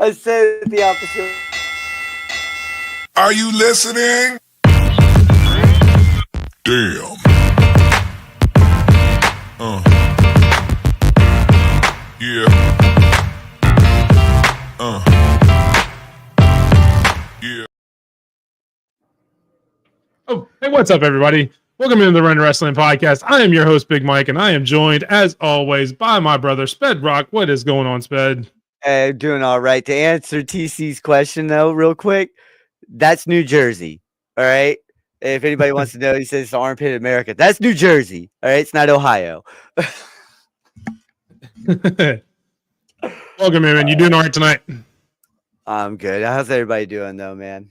I said the opposite. Are you listening? Damn. Yeah. Yeah. Oh, hey, what's up, everybody? Welcome into the Run Wrestling Podcast. I am your host, Big Mike, and I am joined, as always, by my brother, Sped Rock. What is going on, Sped? Hey, doing all right. To answer TC's question, though, real quick, that's New Jersey. All right. If anybody wants to know, he says it's armpit America. That's New Jersey. All right. It's not Ohio. Welcome, man. You doing all right tonight? I'm good. How's everybody doing, though, man?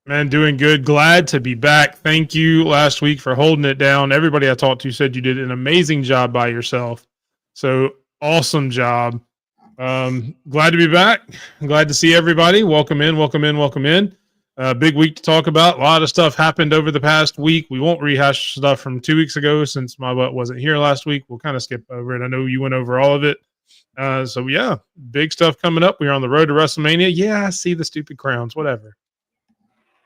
Man, doing good. Glad to be back. Thank you last week for holding it down. Everybody I talked to said you did an amazing job by yourself. So awesome job. Glad to be back. Glad to see everybody. Welcome in, welcome in, welcome in. Big week to talk about. A lot of stuff happened over the past week. We won't rehash stuff from 2 weeks ago since my butt wasn't here last week. We'll kind of skip over it. I know you went over all of it. So yeah, big stuff coming up. We're on the road to WrestleMania. Yeah, I see the stupid crowns, whatever.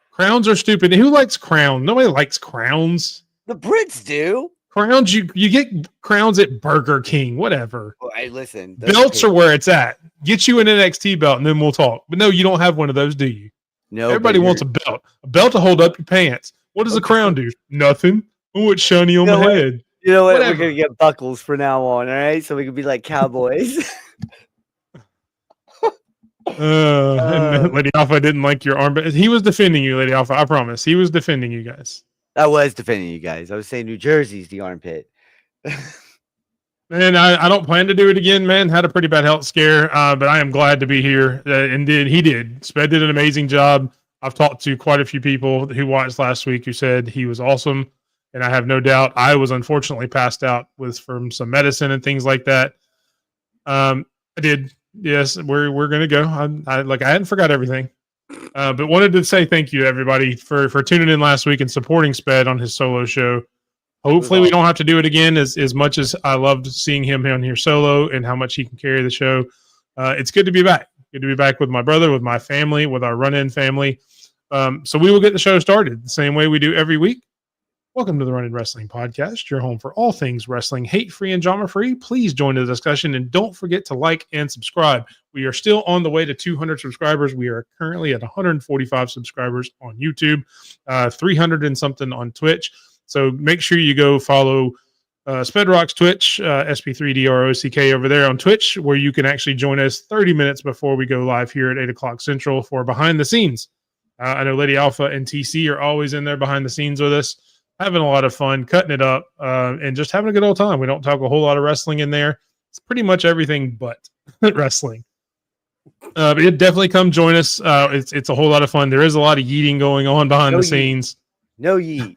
Crowns are stupid. Who likes crowns? Nobody likes crowns. The Brits do. Crowns, you get crowns at Burger King, whatever. Well, hey, listen. Belts are where it's at. Get you an NXT belt and then we'll talk. But no, you don't have one of those, do you? No. Everybody wants a belt. A belt to hold up your pants. What does a crown do? Nothing. Oh, it's shiny on my head. You know what? Whatever. We're going to get buckles from now on, all right? So we can be like cowboys. And Lady Alpha didn't like your arm, but he was defending you, Lady Alpha. I promise. He was defending you guys. I was defending you guys. I was saying New Jersey's the armpit. Man, I don't plan to do it again, man. Had a pretty bad health scare, but I am glad to be here. And he did. Sped did an amazing job. I've talked to quite a few people who watched last week who said he was awesome. And I have no doubt I was unfortunately passed out from some medicine and things like that. I did. Yes, we're gonna go. I hadn't forgot everything, but wanted to say thank you to everybody for tuning in last week and supporting Sped on his solo show. Hopefully, we don't have to do it again. As much as I loved seeing him on here solo and how much he can carry the show, it's good to be back. Good to be back with my brother, with my family, with our run-in family. So we will get the show started the same way we do every week. Welcome to the Run-In Wrestling Podcast, your home for all things wrestling, hate-free and drama-free. Please join the discussion and don't forget to like and subscribe. We are still on the way to 200 subscribers. We are currently at 145 subscribers on YouTube, 300 and something on Twitch. So make sure you go follow Spedrock's Twitch, SP3DROCK over there on Twitch, where you can actually join us 30 minutes before we go live here at 8 o'clock Central for Behind the Scenes. I know Lady Alpha and TC are always in there behind the scenes with us, having a lot of fun, cutting it up, and just having a good old time. We don't talk a whole lot of wrestling in there. It's pretty much everything but wrestling. But it definitely come join us. It's a whole lot of fun. There is a lot of yeeting going on behind the scenes. No yeet.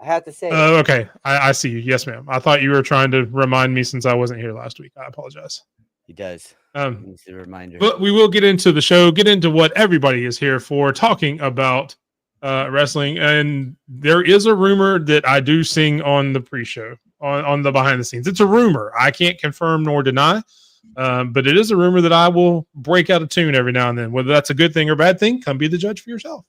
I have to say. Okay, I see you. Yes, ma'am. I thought you were trying to remind me since I wasn't here last week. I apologize. He does. Needs a reminder. But we will get into the show, get into what everybody is here for, talking about wrestling. And there is a rumor that I do sing on the pre-show, on the behind the scenes. It's a rumor. I can't confirm nor deny, but it is a rumor that I will break out a tune every now and then. Whether that's a good thing or bad thing, come be the judge for yourself.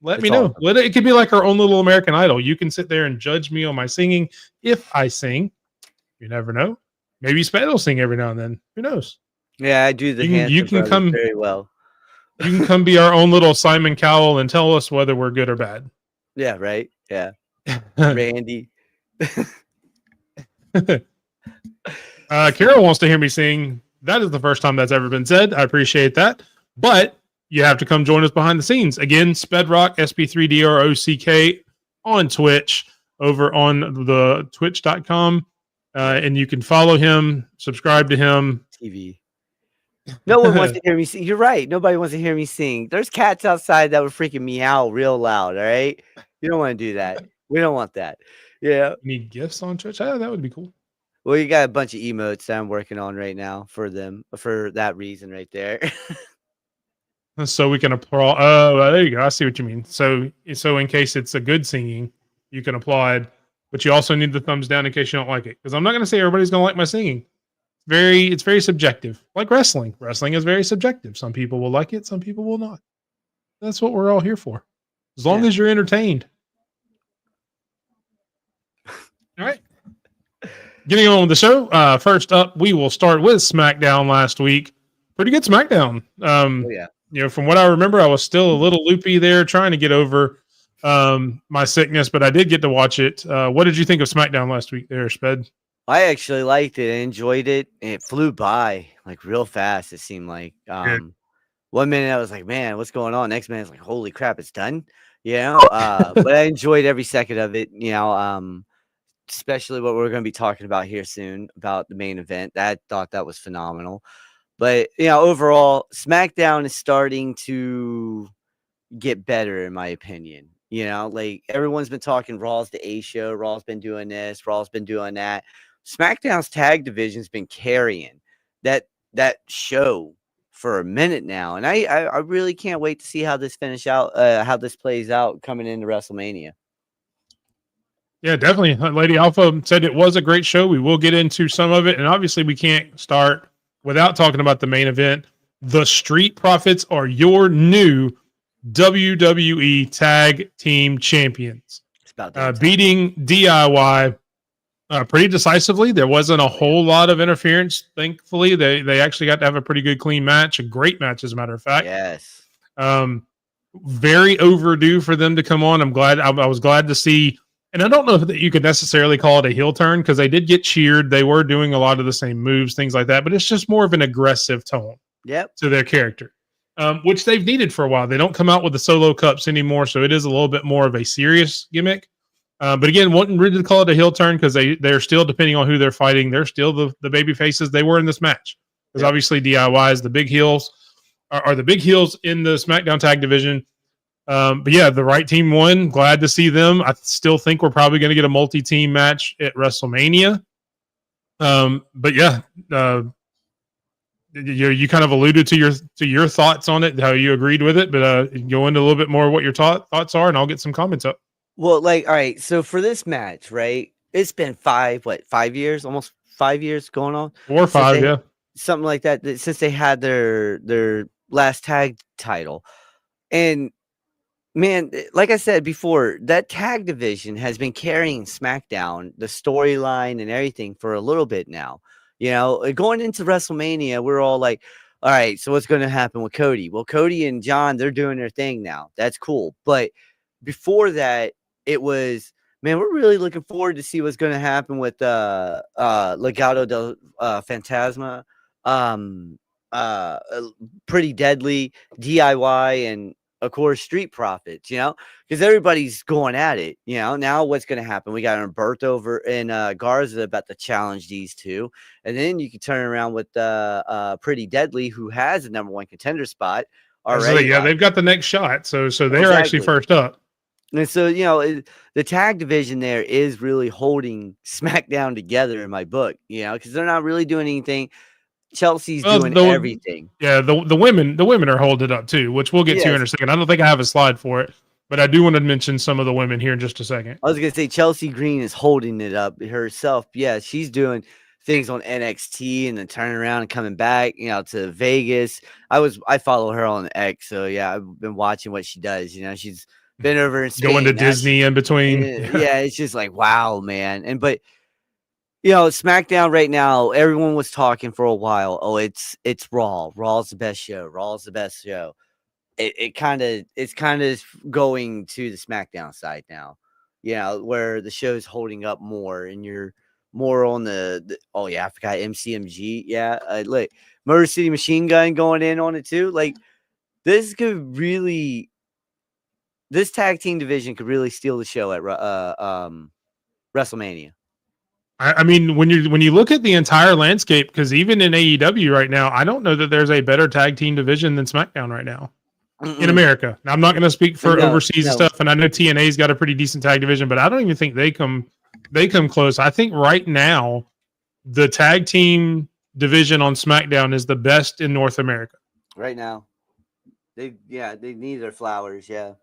Let me know. It could be like our own little American Idol. You can sit there and judge me on my singing. If I sing, you never know. Maybe Spade will sing every now and then. Who knows? Yeah, I do the you can come very well. You can come be our own little Simon Cowell and tell us whether we're good or bad. Yeah, right. Yeah. Randy. Carol wants to hear me sing. That is the first time that's ever been said. I appreciate that. But you have to come join us behind the scenes. Again, Spedrock, SP3DROCK on Twitch, over on the twitch.com. And you can follow him, subscribe to him. TV. No one wants to hear me sing. You're right. Nobody wants to hear me sing. There's cats outside that would freaking meow real loud. All right. You don't want to do that. We don't want that. Yeah. You need gifts on Twitch? Oh, that would be cool. Well, you got a bunch of emotes that I'm working on right now for them, for that reason right there. So we can applaud. Oh, there you go. I see what you mean. So in case it's a good singing, you can applaud, but you also need the thumbs down in case you don't like it. Because I'm not going to say everybody's going to like my singing. It's very subjective. Like wrestling. Wrestling is very subjective. Some people will like it, some people will not. That's what we're all here for. As long Yeah. as you're entertained. All right. Getting on with the show. First up, we will start with SmackDown last week. Pretty good SmackDown. Oh yeah. From what I remember, I was still a little loopy there, trying to get over my sickness, but I did get to watch it. What did you think of SmackDown last week there, Sped? I actually liked it. I enjoyed it. And it flew by like real fast. It seemed like Good. 1 minute I was like, man, what's going on? Next minute it's like, holy crap, it's done. But I enjoyed every second of it. Especially what we're going to be talking about here soon about the main event. I thought that was phenomenal. But overall, SmackDown is starting to get better, in my opinion. Like everyone's been talking Raw's the A show, Raw's been doing this, Raw's been doing that. SmackDown's tag division's been carrying that show for a minute now, and I really can't wait to see how this how this plays out coming into WrestleMania. Yeah, definitely. Lady Alpha said it was a great show. We will get into some of it, and obviously we can't start without talking about the main event. The Street Profits are your new WWE Tag Team Champions. It's about that beating DIY pretty decisively. There wasn't a whole lot of interference. Thankfully, they actually got to have a pretty good, clean match, a great match, as a matter of fact. Yes. Very overdue for them to come on. I'm glad. I was glad to see. And I don't know that you could necessarily call it a heel turn because they did get cheered. They were doing a lot of the same moves, things like that. But it's just more of an aggressive tone to their character, which they've needed for a while. They don't come out with the solo cups anymore, so it is a little bit more of a serious gimmick. But again, wouldn't really call it a heel turn because they're still, depending on who they're fighting, they're still the baby faces they were in this match. Because obviously DIY is the big heels, are the big heels in the SmackDown Tag Division. But yeah, the right team won. Glad to see them. I still think we're probably going to get a multi-team match at WrestleMania. But yeah, you kind of alluded to your thoughts on it, how you agreed with it. But go into a little bit more what your thoughts are, and I'll get some comments up. Well, all right. So for this match, right? It's been 5 years, almost 5 years going on. 4 or 5, yeah, something like that. Since they had their last tag title, and man, like I said before, that tag division has been carrying SmackDown, the storyline and everything for a little bit now. Going into WrestleMania, we're all like, all right, so what's going to happen with Cody? Well, Cody and John, they're doing their thing now. That's cool. But before that, it was, man, we're really looking forward to see what's going to happen with Legado del Fantasma, Pretty Deadly, DIY, and of course, Street Profits, because everybody's going at it, Now what's going to happen? We got Humberto and Garza about to challenge these two. And then you can turn around with Pretty Deadly, who has a number 1 contender spot already. Yeah, they've got the next shot. So they're actually first up. And so, the tag division there is really holding SmackDown together in my book, because they're not really doing anything. Chelsea's doing everything. Yeah, the women are holding it up too, which we'll get to in a second. I don't think I have a slide for it, but I do want to mention some of the women here in just a second. I was gonna say Chelsea Green is holding it up herself. Yeah, she's doing things on NXT and then turning around and coming back, to Vegas. I follow her on X, so yeah, I've been watching what she does. She's been over in Spain, going to Disney in between. Yeah, it's just like wow, man. But SmackDown right now, everyone was talking for a while. Oh, it's Raw. Raw's the best show. Raw's the best show. It's kind of going to the SmackDown side now, where the show's holding up more, and you're more on the oh yeah, I forgot MCMG. Yeah, like Motor City Machine Gun going in on it too. Like this tag team division could really steal the show at WrestleMania. I mean, when you look at the entire landscape, because even in AEW right now, I don't know that there's a better tag team division than SmackDown right now in America. Now, I'm not going to speak for overseas stuff, and I know TNA's got a pretty decent tag division, but I don't even think they come close. I think right now the tag team division on SmackDown is the best in North America. Right now, they need their flowers. Yeah.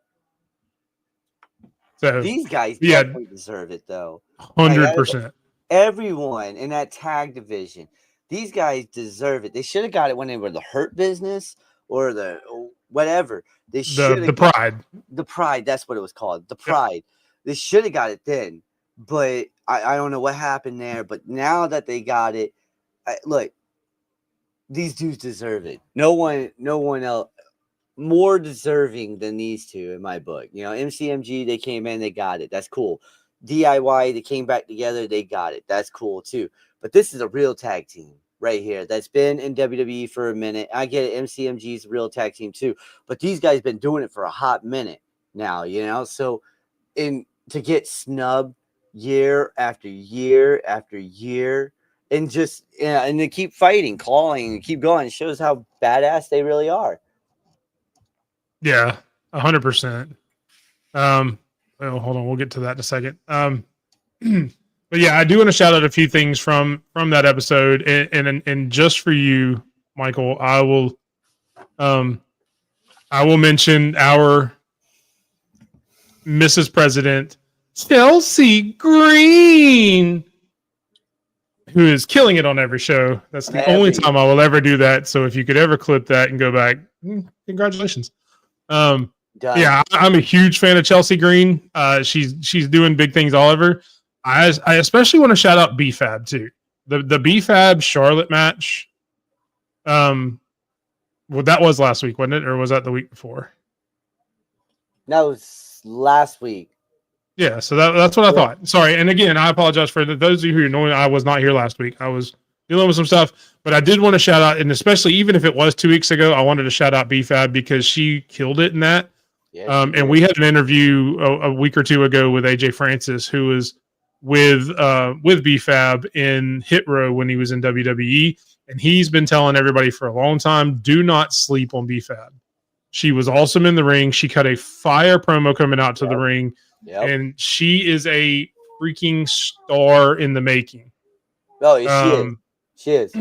So these guys definitely deserve it, though. 100%. Everyone in that tag division, These guys deserve it. They should have got it when they were the Hurt Business or the whatever. They should The have got Pride. the Pride. That's what it was called. The Yep. Pride. They should have got it then. But I don't know what happened there. But now that they got it, look, these dudes deserve it. No one else more deserving than these two in my book. You know, MCMG, they came in, they got it. That's cool. DIY, they came back together, they got it. That's cool too. But this is a real tag team right here that's been in WWE for a minute. I get it. MCMG's a real tag team too. But these guys been doing it for a hot minute now, you know? So to get snubbed year after year after year and just and to keep fighting, clawing, and keep going, it shows how badass they really are. Yeah, 100%. Well, hold on, we'll get to that in a second. But yeah, I do want to shout out a few things from that episode, and just for you, Michael, I will mention our Mrs. President Chelsea Green, who is killing it on every show. That's the only time I will ever do that. So if you could ever clip that and go back, congratulations. Yeah, I'm a huge fan of Chelsea Green. She's doing big things all over. I especially want to shout out BFAB too. The BFAB Charlotte match. Well, that was last week, wasn't it, or was that the week before? That was last week. Yeah, so that's what I thought. Sorry, and again, I apologize for those of you who know I was not here last week. I was dealing with some stuff, but I did want to shout out, and especially even if it was 2 weeks ago, I wanted to shout out BFAB because she killed it in that. Yeah, and we had an interview a week or two ago with AJ Francis, who was with BFAB in Hit Row when he was in WWE, and he's been telling everybody for a long time, do not sleep on BFAB. She was awesome in the ring. She cut a fire promo coming out to the ring, and she is a freaking star in the making. Oh, she is.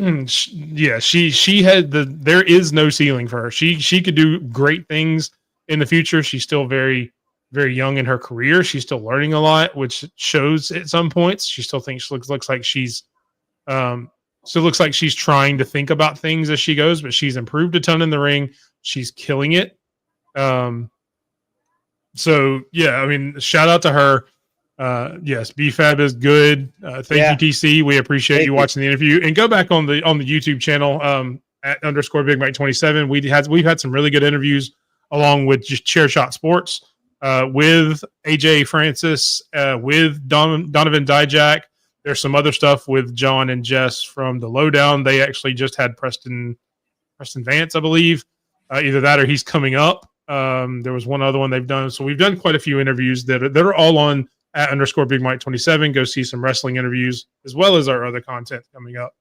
Yeah, she had there is no ceiling for her. She could do great things in the future. She's still very, very young in her career. She's still learning a lot, which shows at some points. She still thinks looks like she's still looks like she's trying to think about things as she goes, but she's improved a ton in the ring. She's killing it. So yeah, I mean, shout out to her. Yes, BFAB is good. Thank you, TC. We appreciate you watching the interview, and go back on the YouTube channel at _Big Mike 27. We've had some really good interviews along with just Chair Shot Sports with AJ Francis, with Donovan Dijak. There's some other stuff with John and Jess from the Lowdown. They actually just had Preston Vance, I believe. Either that or he's coming up. There was one other one they've done. So we've done quite a few interviews that are all on at _Big Mike 27. Go see some wrestling interviews as well as our other content coming up.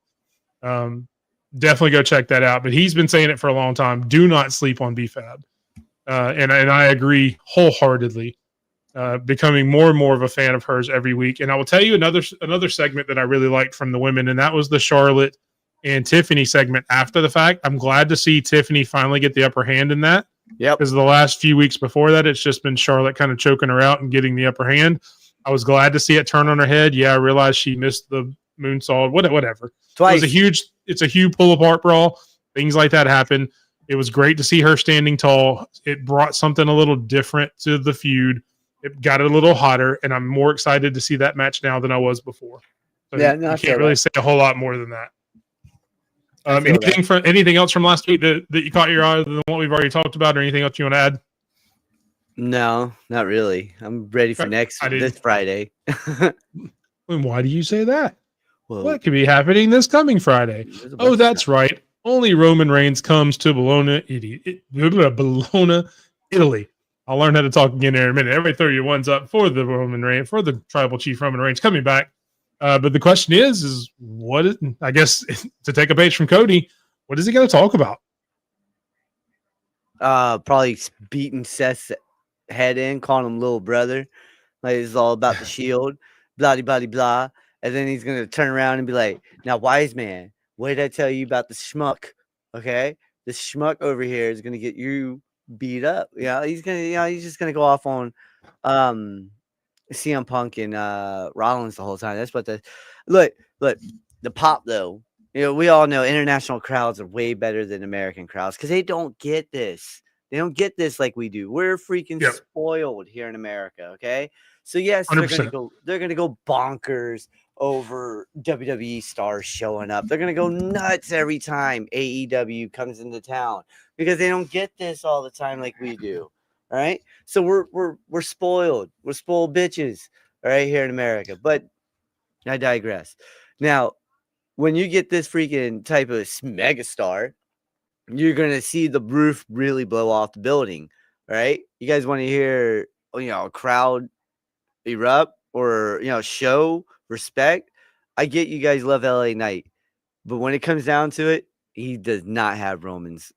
Definitely go check that out. But he's been saying it for a long time. Do not sleep on BFAB. And I agree wholeheartedly. Becoming more and more of a fan of hers every week. And I will tell you another segment that I really liked from the women, and that was the Charlotte and Tiffany segment after the fact. I'm glad to see Tiffany finally get the upper hand in that. Yep. Because the last few weeks before that, it's just been Charlotte kind of choking her out and getting the upper hand. I was glad to see it turn on her head. Yeah, I realized she missed the moonsault, whatever. Twice. It's a huge pull apart brawl. Things like that happen. It was great to see her standing tall. It brought something a little different to the feud. It got it a little hotter, and I'm more excited to see that match now than I was before. So yeah, you can't really say a whole lot more than that. Anything else from last week that you caught your eye other than what we've already talked about, or anything else you want to add? No, not really. I'm ready for this Friday. Why do you say that? Well, what could be happening this coming Friday? Oh, that's right. Only Roman Reigns comes to Bologna, Italy. I'll learn how to talk again in a minute. Everybody throw your ones up for the tribal chief Roman Reigns coming back. But the question is I guess to take a page from Cody, what is he going to talk about? Probably beating Seth's head in, calling him little brother. Like it's all about the Shield, blah, blah, blah. And then he's going to turn around and be like, now, wise man, what did I tell you about the schmuck? Okay. The schmuck over here is going to get you beat up. Yeah. He's just going to go off on, CM Punk and Rollins the whole time. That's what look, the pop though. we all know international crowds are way better than American crowds because they don't get this. They don't get this like we do. We're freaking Yep, spoiled here in America. Okay, so yes, 100%. they're gonna go bonkers over WWE stars showing up. They're gonna go nuts every time AEW comes into town because they don't get this all the time like we do. All right, so we're spoiled. We're spoiled bitches. All right, here in America. But I digress. Now, when you get this freaking type of megastar, you're gonna see the roof really blow off the building. Right? You guys want to hear, a crowd erupt or show respect? I get you guys love LA Knight, but when it comes down to it, he does not have Roman's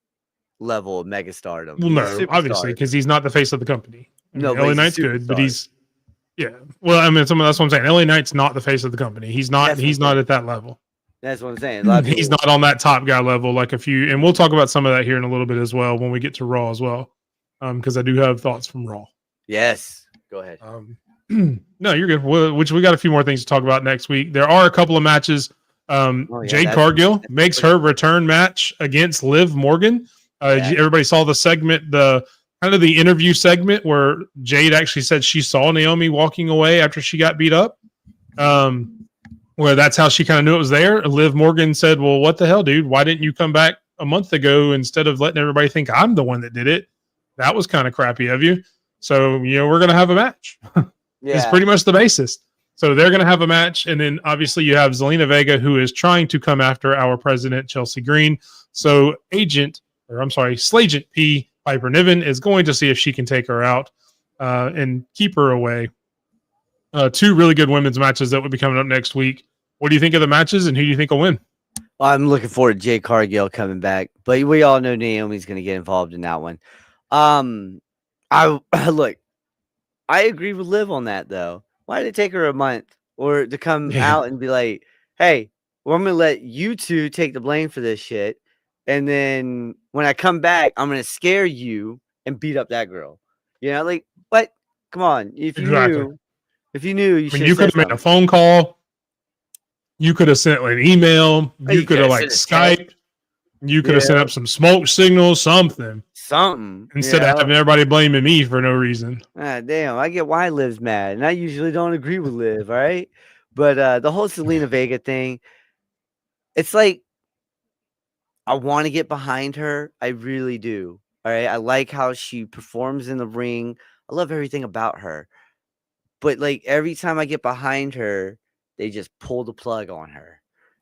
level of megastardom. Well, He's a no, obviously, superstar. because he's not the face of the company. I No, mean, but LA he's a Knight's good, but superstar. yeah. Well, I mean, that's what I'm saying. LA Knight's not the face of the company. He's not. That's what He's I'm not saying. at that level. That's what I'm saying. A lot of He's people. not on that top guy level like a few, and we'll talk about some of that here in a little bit as well when we get to Raw as well, because I do have thoughts from Raw. Yes, go ahead. No, you're good. Which we got a few more things to talk about next week. There are a couple of matches. Yeah, Jade Cargill makes her return match against Liv Morgan. Yeah. Everybody saw the segment, the kind of the interview segment where Jade actually said she saw Naomi walking away after she got beat up. Where that's how she kind of knew it was there. Liv Morgan said, "Well, what the hell, dude? Why didn't you come back a month ago instead of letting everybody think I'm the one that did it? That was kind of crappy of you." So, we're going to have a match. It's pretty much the basis. So they're going to have a match. And then obviously you have Zelina Vega, who is trying to come after our president, Chelsea Green. So Slagent P, Piper Niven, is going to see if she can take her out and keep her away. Two really good women's matches that will be coming up next week. What do you think of the matches, and who do you think will win? I'm looking forward to Jade Cargill coming back, but we all know Naomi's going to get involved in that one. I look, I agree with Liv on that though. Why did it take her a month or to come out and be like, "Hey, well, I'm going to let you two take the blame for this shit, and then when I come back, I'm going to scare you and beat up that girl." Like what? Come on, if you knew, you should. You could have made a phone call. You could have sent an email. You could have Skyped. You could have sent up some smoke signals, something. Instead of having everybody blaming me for no reason. Damn, I get why Liv's mad, and I usually don't agree with Liv, all right? But the whole Zelina Vega thing, it's like I want to get behind her. I really do. All right. I like how she performs in the ring. I love everything about her. But like every time I get behind her, they just pull the plug on her.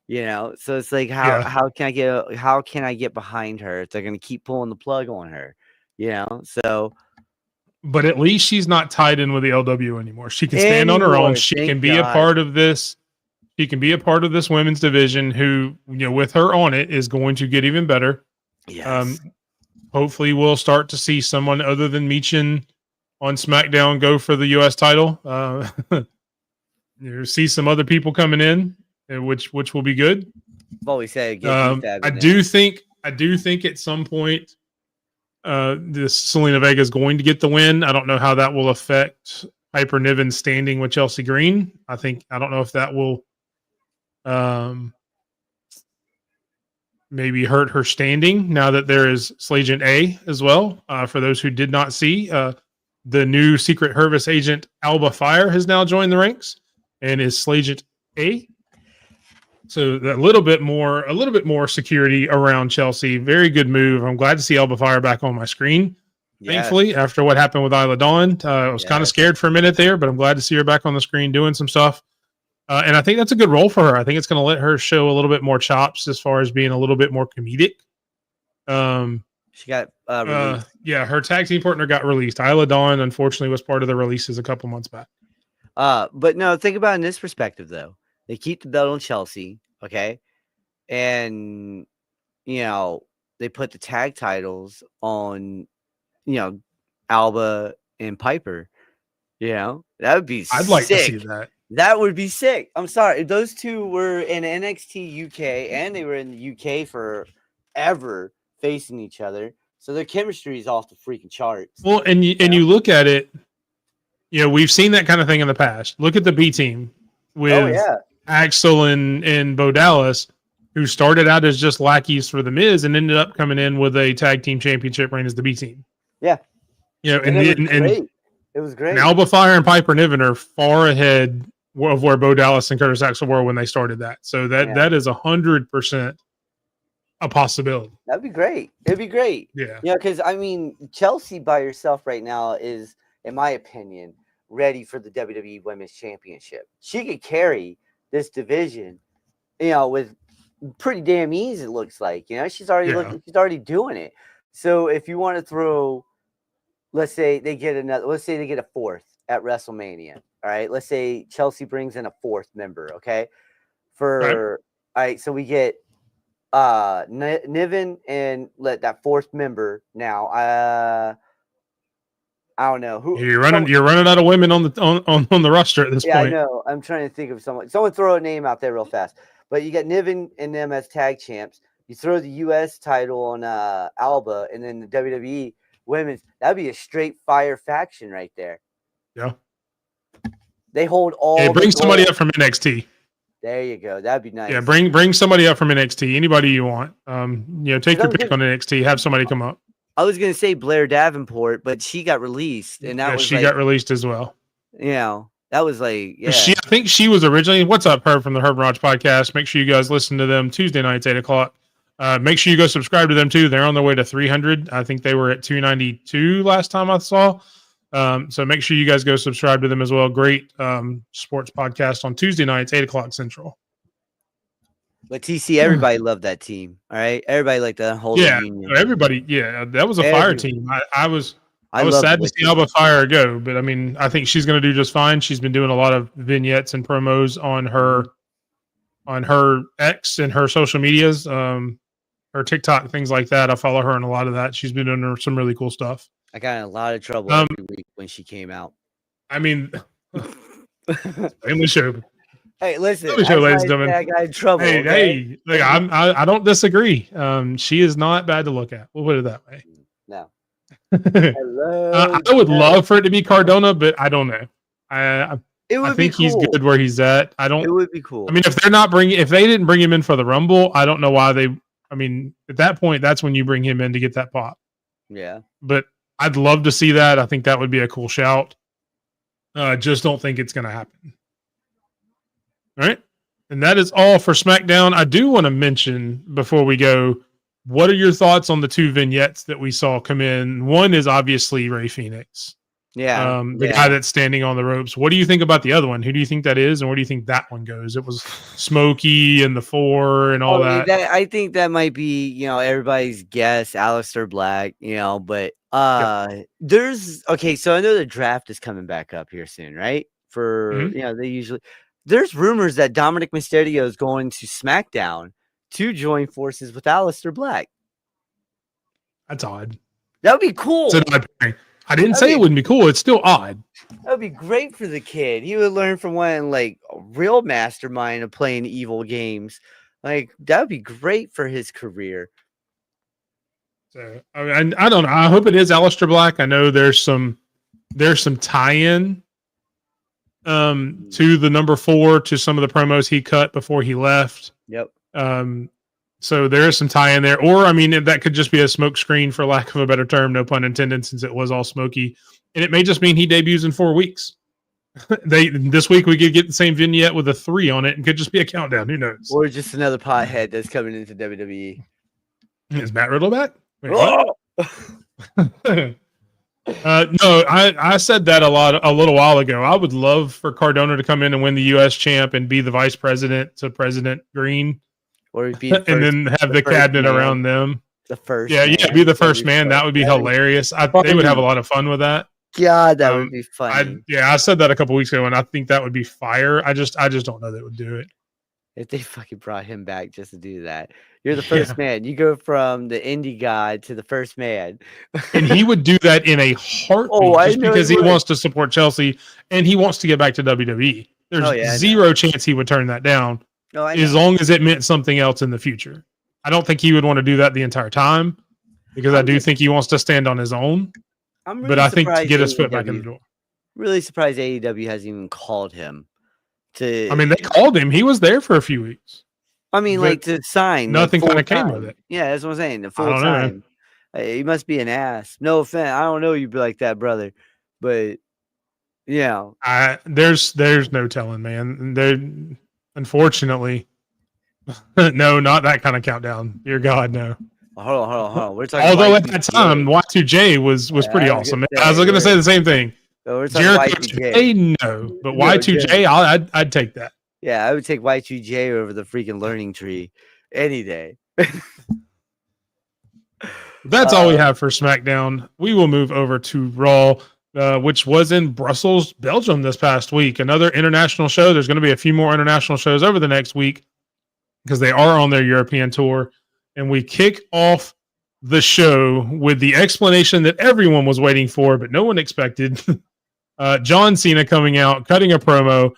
So it's like how can I get behind her if they're gonna keep pulling the plug on her? So but at least she's not tied in with the LW anymore. She can stand on her own. She can be a part of this. She can be a part of this women's division who, with her on it, is going to get even better. Yes. Hopefully we'll start to see someone other than Michin on SmackDown go for the US title. See some other people coming in, which will be good. I've always said I do think at some point this Zelina Vega is going to get the win. I don't know how that will affect Piper Niven standing with Chelsea Green. I don't know if that will maybe hurt her standing now that there is Slagent A as well. For those who did not see, the new Secret Service agent Alba Fire has now joined the ranks and is Slagent A. So a little bit more security around Chelsea. Very good move. I'm glad to see Alba Fire back on my screen. Yes. Thankfully, after what happened with Isla Dawn, I was kind of scared for a minute there, but I'm glad to see her back on the screen doing some stuff. And I think that's a good role for her. I think it's going to let her show a little bit more chops as far as being a little bit more comedic. She got released. Her tag team partner got released. Isla Dawn, unfortunately, was part of the releases a couple months back. But no, think about it in this perspective, though. They keep the belt on Chelsea, okay? And, they put the tag titles on, Alba and Piper. That would be sick. I'd like to see that. That would be sick. I'm sorry. If those two were in NXT UK and they were in the UK forever facing each other, so their chemistry is off the freaking charts. Well, and you look at it, we've seen that kind of thing in the past. Look at the B team with Axel and Bo Dallas. who started out as just lackeys for the Miz and ended up coming in with a tag team championship reign as the B team. Yeah. You know, And it was great. It was great. And Alba Fire and Piper Niven are far ahead of where Bo Dallas and Curtis Axel were when they started that. So that is 100% a possibility. That'd be great. It'd be great. Yeah. Yeah, because I mean, Chelsea by herself right now is, in my opinion, ready for the WWE Women's Championship. She could carry this division, with pretty damn ease. It looks like, she's already doing it. So if you want to throw, let's say they get a fourth at WrestleMania. All right. Let's say Chelsea brings in a fourth member. Okay. All right. So we get Niven and let that fourth member now. I don't know who you're running out of women on the roster at this point. Yeah, I know. I'm trying to think of someone. Someone throw a name out there real fast. But you got Niven and them as tag champs. You throw the U.S. title on Alba, and then the WWE women's. That'd be a straight fire faction right there. Yeah. They hold all. Hey, bring somebody up from NXT. There you go. That'd be nice. Yeah, bring somebody up from NXT. Anybody you want. Take your pick on NXT. Have somebody come up. I was gonna say Blair Davenport, but she got released, and she got released as well. That was like, I think she was originally. What's up, Herb from the Herb and Raj podcast? Make sure you guys listen to them Tuesday nights 8:00. Make sure you go subscribe to them too. They're on their way to 300. I think they were at 292 last time I saw. So make sure you guys go subscribe to them as well. Great sports podcast on Tuesday nights 8:00 Central. But TC, everybody loved that team. All right, everybody liked that whole union. Everybody. Yeah, that was a fire team. I was sad to see Alba Fire go, but I mean, I think she's going to do just fine. She's been doing a lot of vignettes and promos on her X and her social medias, her TikTok, things like that. I follow her in a lot of that. She's been doing some really cool stuff. I got in a lot of trouble every week when she came out. I mean, in the show. Hey, listen, ladies and gentlemen. I got in trouble. Hey, I don't disagree. She is not bad to look at. We'll put it that way. No. I would love for it to be Cardona, but I don't know. I think he's good where he's at. It would be cool. I mean, if they didn't bring him in for the Rumble, I don't know why they. I mean, at that point, that's when you bring him in to get that pop. Yeah. But I'd love to see that. I think that would be a cool shout. Just don't think it's going to happen. All right. And that is all for SmackDown. I do want to mention before we go, what are your thoughts on the two vignettes that we saw come in? One is obviously Rey Fenix. Yeah. The guy that's standing on the ropes. What do you think about the other one? Who do you think that is? And where do you think that one goes? It was Smokey and the Four and all that. I think that might be, everybody's guess, Aleister Black, but so I know the draft is coming back up here soon, right? They usually, there's rumors that Dominic Mysterio is going to SmackDown to join forces with Aleister Black. That's odd. That would be cool. It's an odd pairing. I didn't say it wouldn't be cool. It's still odd. That would be great for the kid. He would learn from one a real mastermind of playing evil games. That would be great for his career. So I don't know. I hope it is Aleister Black. I know there's some tie-in to the number 4 to some of the promos he cut before he left. Yep. So there is some tie in there, or I mean, that could just be a smoke screen for lack of a better term, no pun intended, since it was all smoky, and it may just mean he debuts in 4 weeks. This week we could get the same vignette with a 3 on it, and could just be a countdown. Who knows? Or just another pothead that's coming into WWE. Is Matt Riddle back? Oh! No, I said that a little while ago. I would love for Cardona to come in and win the U.S. champ and be the vice president to President Green. Or be and then have the cabinet around them. The first, be the first man. That would be hilarious. They would have a lot of fun with that. God, that would be fun. I said that a couple weeks ago, and I think that would be fire. I just don't know they would do it. If they fucking brought him back just to do that, you're the first man. You go from the indie god to the first man, and he would do that in a heartbeat, because he wants to support Chelsea and he wants to get back to WWE. There's zero chance he would turn that down. As long as it meant something else in the future. I don't think he would want to do that the entire time, because I do think he wants to stand on his own. But I think to get his foot back in the door. Really surprised AEW hasn't even called him. I mean, they called him. He was there for a few weeks. I mean, But like to sign, like nothing full kind of came time. with it. Yeah, that's what I'm saying. The I full don't know, man. time. You must be an ass. No offense. I don't know you be like that, brother. But yeah. There's no telling, man. There, unfortunately, no, not that kind of countdown. Dear God, no. Hold on. We're talking Although at that time, Y2J. Y2J was pretty I was awesome. gonna I was say going to say the same thing. we're talking Jericho Y2J. today, no, but No, Y2J, I'd take that. yeah, I would take Y2J over the freaking learning tree any day. That's all we have for SmackDown. We will move over to Raw, which was in Brussels, Belgium this past week. Another international show. There's going to be a few more international shows over the next week because they are on their European tour. And we kick off the show with the explanation that everyone was waiting for, but no one expected. John Cena coming out, cutting a promo.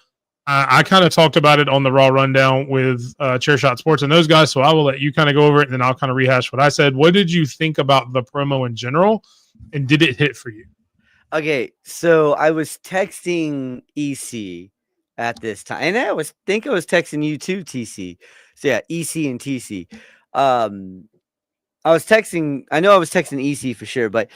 I kind of talked about it on the Raw Rundown with Chairshot Sports and those guys, so I will let you kind of go over it, and then I'll kind of rehash what I said. What did you think about the promo in general, and did it hit for you? Okay, so I was texting EC at this time, and I was texting you too, TC. So yeah, EC and TC. I was texting. I know I was texting EC for sure, but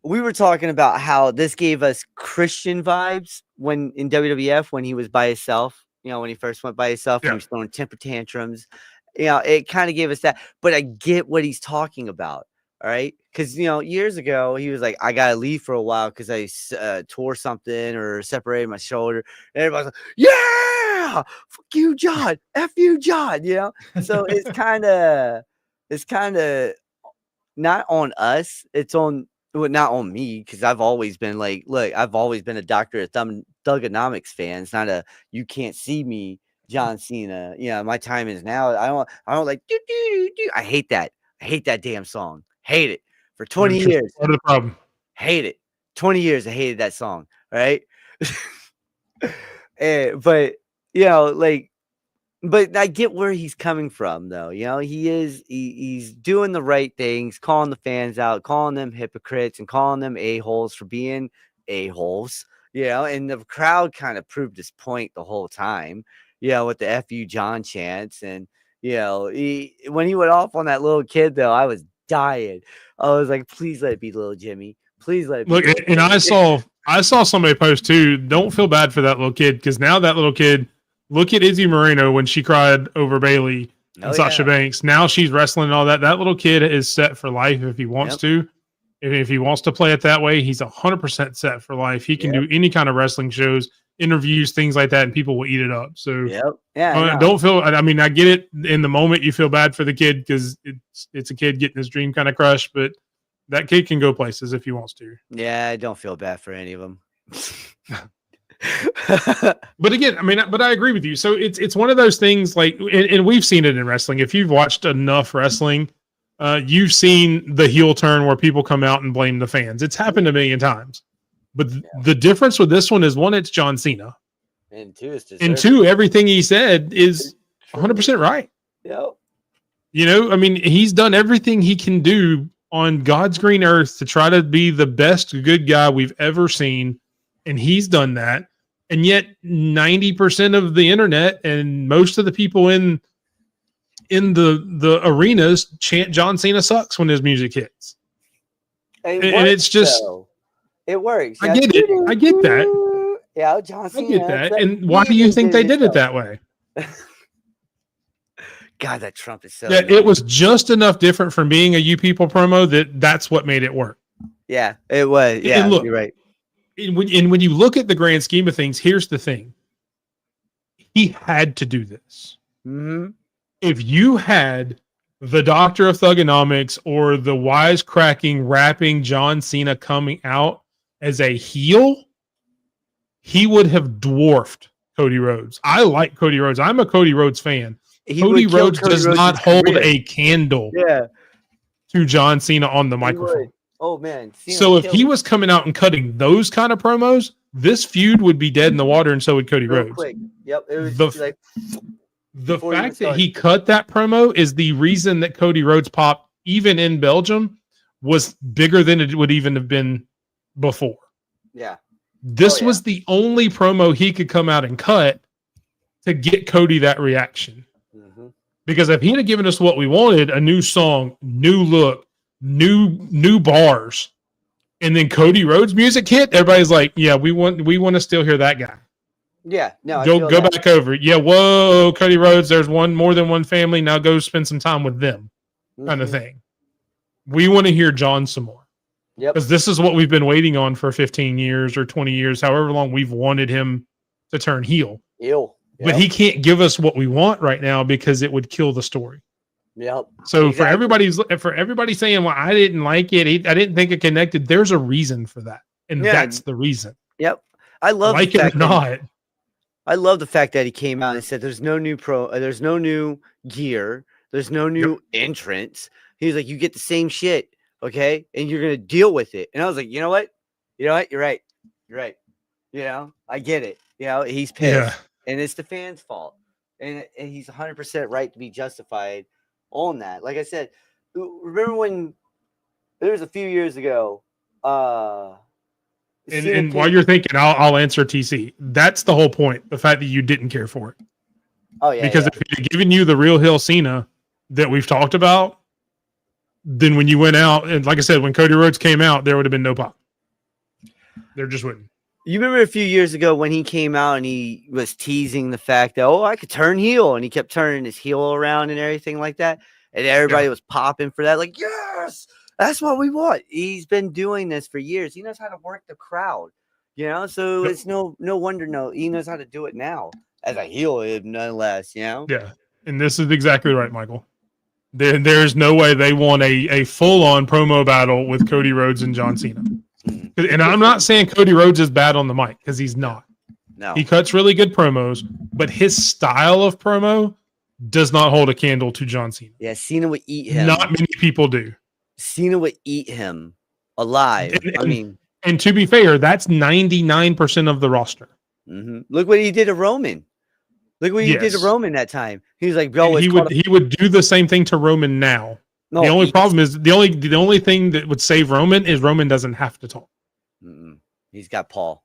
we were talking about how this gave us Christian vibes when in WWF when he was by himself. You know, when he first went by himself and he was throwing temper tantrums. You know, it kind of gave us that. But I get what he's talking about. All right, because years ago he was like, I gotta leave for a while because I tore something or separated my shoulder, and everybody's like, yeah, fuck you, John, f you, John. So it's kind of not on us. It's on not on me because I've always been like, look, I've always been a doctor of thugonomics fan. It's not a you can't see me, John Cena. My time is now. I don't like do. I hate that. I hate that damn song. Hate it for 20 years. Part of the problem. Hate it. 20 years. I hated that song. Right. But but I get where he's coming from, though. He's doing the right things, calling the fans out, calling them hypocrites, and calling them a-holes for being a-holes. And the crowd kind of proved his point the whole time. With the "F you, John" chants, and when he went off on that little kid, though, I was dying. I was like, please let it be little Jimmy. Please let it be. Look, and I saw somebody post too. Don't feel bad for that little kid because now that little kid. Look at Izzy Moreno when she cried over Bailey and Sasha Banks. Now she's wrestling and all that. That little kid is set for life if he wants to. If he wants to play it that way, he's 100% set for life. He can do any kind of wrestling shows, interviews, things like that, and people will eat it up. So don't feel. I mean, I get it. In the moment, you feel bad for the kid because it's a kid getting his dream kind of crushed, but that kid can go places if he wants to. Yeah, I don't feel bad for any of them. But again, I mean, but I agree with you. So it's one of those things like, and we've seen it in wrestling. If you've watched enough wrestling, you've seen the heel turn where people come out and blame the fans. It's happened a million times. But the difference with this one is one, it's John Cena. And two, everything he said is 100% right. Yep. I mean, he's done everything he can do on God's green earth to try to be the best good guy we've ever seen. And he's done that. And yet 90% of the internet and most of the people in the arenas chant John Cena sucks when his music hits. And it's just, it works. I get it. I get that. Yeah, John Cena. I get that. And why do you think they did it that way? God, that Trump is so. Yeah, it was just enough different from being a You People promo that's what made it work. Yeah, it was. Yeah, and look, you're right. When you look at the grand scheme of things, here's the thing. He had to do this. Mm-hmm. If you had the Doctor of Thugonomics or the wisecracking, rapping John Cena coming out as a heel, he would have dwarfed Cody Rhodes. I like Cody Rhodes. I'm a Cody Rhodes fan. Cody Rhodes does not hold a candle to John Cena on the microphone. Oh, man. So if he was coming out and cutting those kind of promos, this feud would be dead in the water, and so would Cody Rhodes. Quick. Yep. It was the fact that he cut that promo is the reason that Cody Rhodes pop, even in Belgium, was bigger than it would even have been before. Yeah. This was the only promo he could come out and cut to get Cody that reaction. Mm-hmm. Because if he'd have given us what we wanted, a new song, new look, new bars, and then Cody Rhodes music hit, everybody's like, yeah, we want to still hear that guy. Yeah, no, Go back over. Yeah, whoa, Cody Rhodes, there's more than one family. Now go spend some time with them, kind of thing. We want to hear John some more. Yep. Because this is what we've been waiting on for 15 years or 20 years, however long we've wanted him to turn heel. Yep. But he can't give us what we want right now because it would kill the story. Yep. So for everybody saying, well, I didn't like it, I didn't think it connected, there's a reason for that. And that's the reason. Yep. I love like the it fact or not. I love the fact that he came out and said there's no new there's no new gear, there's no new entrance. He's like, you get the same shit, okay? And you're gonna deal with it. And I was like, you know what? You're right. You know, I get it. You know, he's pissed. And it's the fans' fault. And he's 100% right to be justified on that. Like I said, remember when there was a few years ago, and while you're thinking, I'll answer TC. That's the whole point. The fact that you didn't care for it. Oh yeah. Because if he'd given you the real heel Cena that we've talked about, then when you went out, and like I said, when Cody Rhodes came out, there would have been no pop. There just wouldn't. You remember a few years ago when he came out and he was teasing the fact that, I could turn heel, and he kept turning his heel around and everything like that. And everybody was popping for that. Like, yes, that's what we want. He's been doing this for years. He knows how to work the crowd, you know? So it's no wonder, he knows how to do it now as a heel, nonetheless, you know? Yeah. And this is exactly right, Michael. There's no way they want a full-on promo battle with Cody Rhodes and John Cena. And I'm not saying Cody Rhodes is bad on the mic, because he's not. No. He cuts really good promos, but his style of promo does not hold a candle to John Cena. Yeah, Cena would eat him. Not many people do. Cena would eat him alive. And to be fair, that's 99% of the roster. Look what he did to Roman. Look what he did to Roman that time. He was like, he would do the same thing to Roman now. No, the only problem is the only thing that would save Roman is Roman doesn't have to talk. He's got Paul.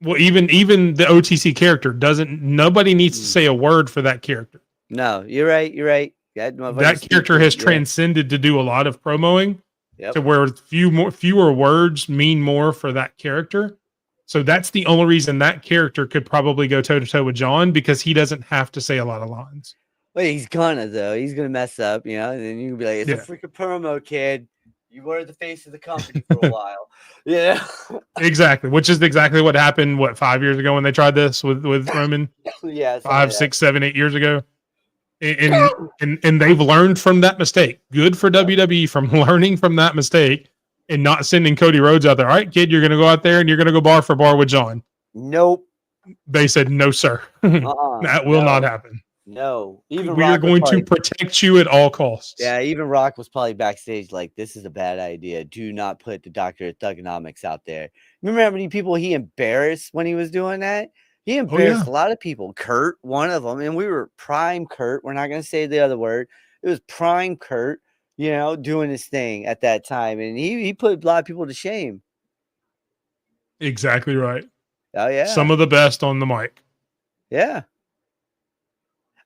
Well, even the OTC character doesn't. Nobody needs to say a word for that character. No, you're right. That character has transcended to do a lot of promoing to where fewer words mean more for that character. So that's the only reason that character could probably go toe to toe with John, because he doesn't have to say a lot of lines. Well, he's gonna though. He's gonna mess up, you know. And then you can be like, "It's a freaking promo, kid. You were the face of the company for a while." Yeah, exactly. Which is exactly what happened. 5 years ago when they tried this with Roman? Yeah, 5, 6, 7, 8 years ago. And they've learned from that mistake. Good for WWE from learning from that mistake and not sending Cody Rhodes out there. All right, kid, you're gonna go out there and you're gonna go bar for bar with John. Nope. They said no, sir. That will not happen. No, even we are going to protect you at all costs. Yeah, even Rock was probably backstage like, this is a bad idea. Do not put the Dr. Thugonomics out there. Remember how many people he embarrassed when he was doing that? He embarrassed a lot of people. Kurt, one of them, and we were prime Kurt. We're not going to say the other word. It was prime Kurt, you know, doing his thing at that time, and he put a lot of people to shame. Exactly right. Oh yeah, some of the best on the mic. Yeah.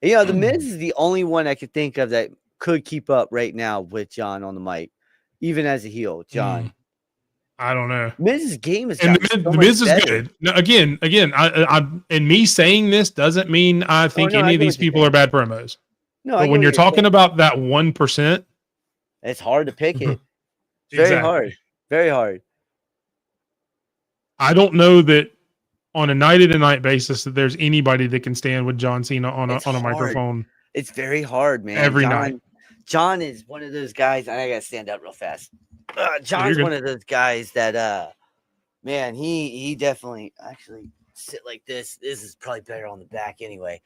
You know, the Miz is the only one I could think of that could keep up right now with John on the mic, even as a heel. John, I don't know. Miz's game is and the Miz is good. Now, again, I and me saying this doesn't mean I think any of these people are bad promos. No, but when you're talking about that 1%, it's hard to pick it. It's very hard. Very hard. I don't know that on a night-to-night basis that there's anybody that can stand with John Cena on a microphone. It's very hard, man. Every night. John is one of those guys. I gotta stand up real fast. John's one of those guys that, man, he definitely actually sit like this. This is probably better on the back anyway.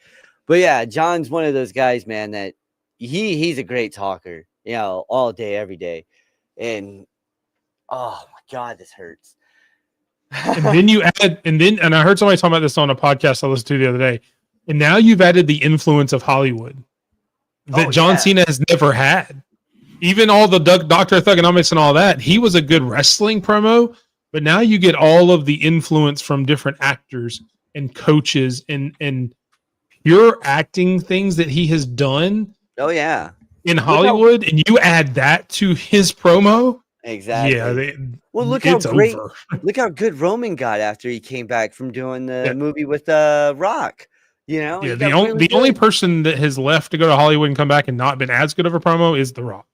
But yeah, John's one of those guys, man, that he's a great talker, you know, all day, every day. And oh my God, this hurts. And then you add, and I heard somebody talking about this on a podcast I listened to the other day. And now you've added the influence of Hollywood that John Cena has never had. Even all the Dr. Thugonomics and all that, he was a good wrestling promo, but now you get all of the influence from different actors and coaches and pure acting things that he has done Oh yeah. in Look how Hollywood, and you add that to his promo, yeah, exactly. Well, look how it's great over. look how good Roman got after he came back from doing the Yeah, movie with Rock. You know, yeah. he got really The only good. person that has left to go to Hollywood and come back and not been as good of a promo is The Rock.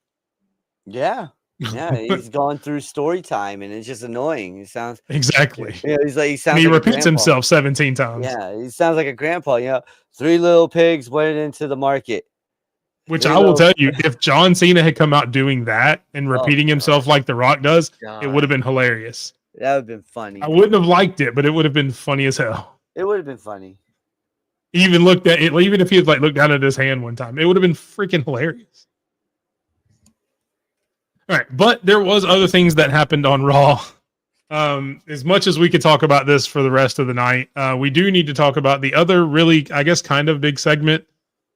Yeah. Yeah, he's gone through story time and it's just annoying. It sounds Exactly. he And sounds he like a repeats grandpa. himself 17 times, Yeah, he sounds like a grandpa, you know. Three little pigs went into the market. which Three I will little tell you, if John Cena had come out doing that and oh repeating god, himself like The Rock does, it would have god. been hilarious. That would have been funny, I wouldn't dude. have liked it, but it would have been funny as hell. It would have been funny. He even looked at it, even if he had like looked down at his hand one time, it would have been freaking hilarious. All right, but there was other things that happened on Raw. As much as we could talk about this for the rest of the night, we do need to talk about the other really, I guess, kind of big segment.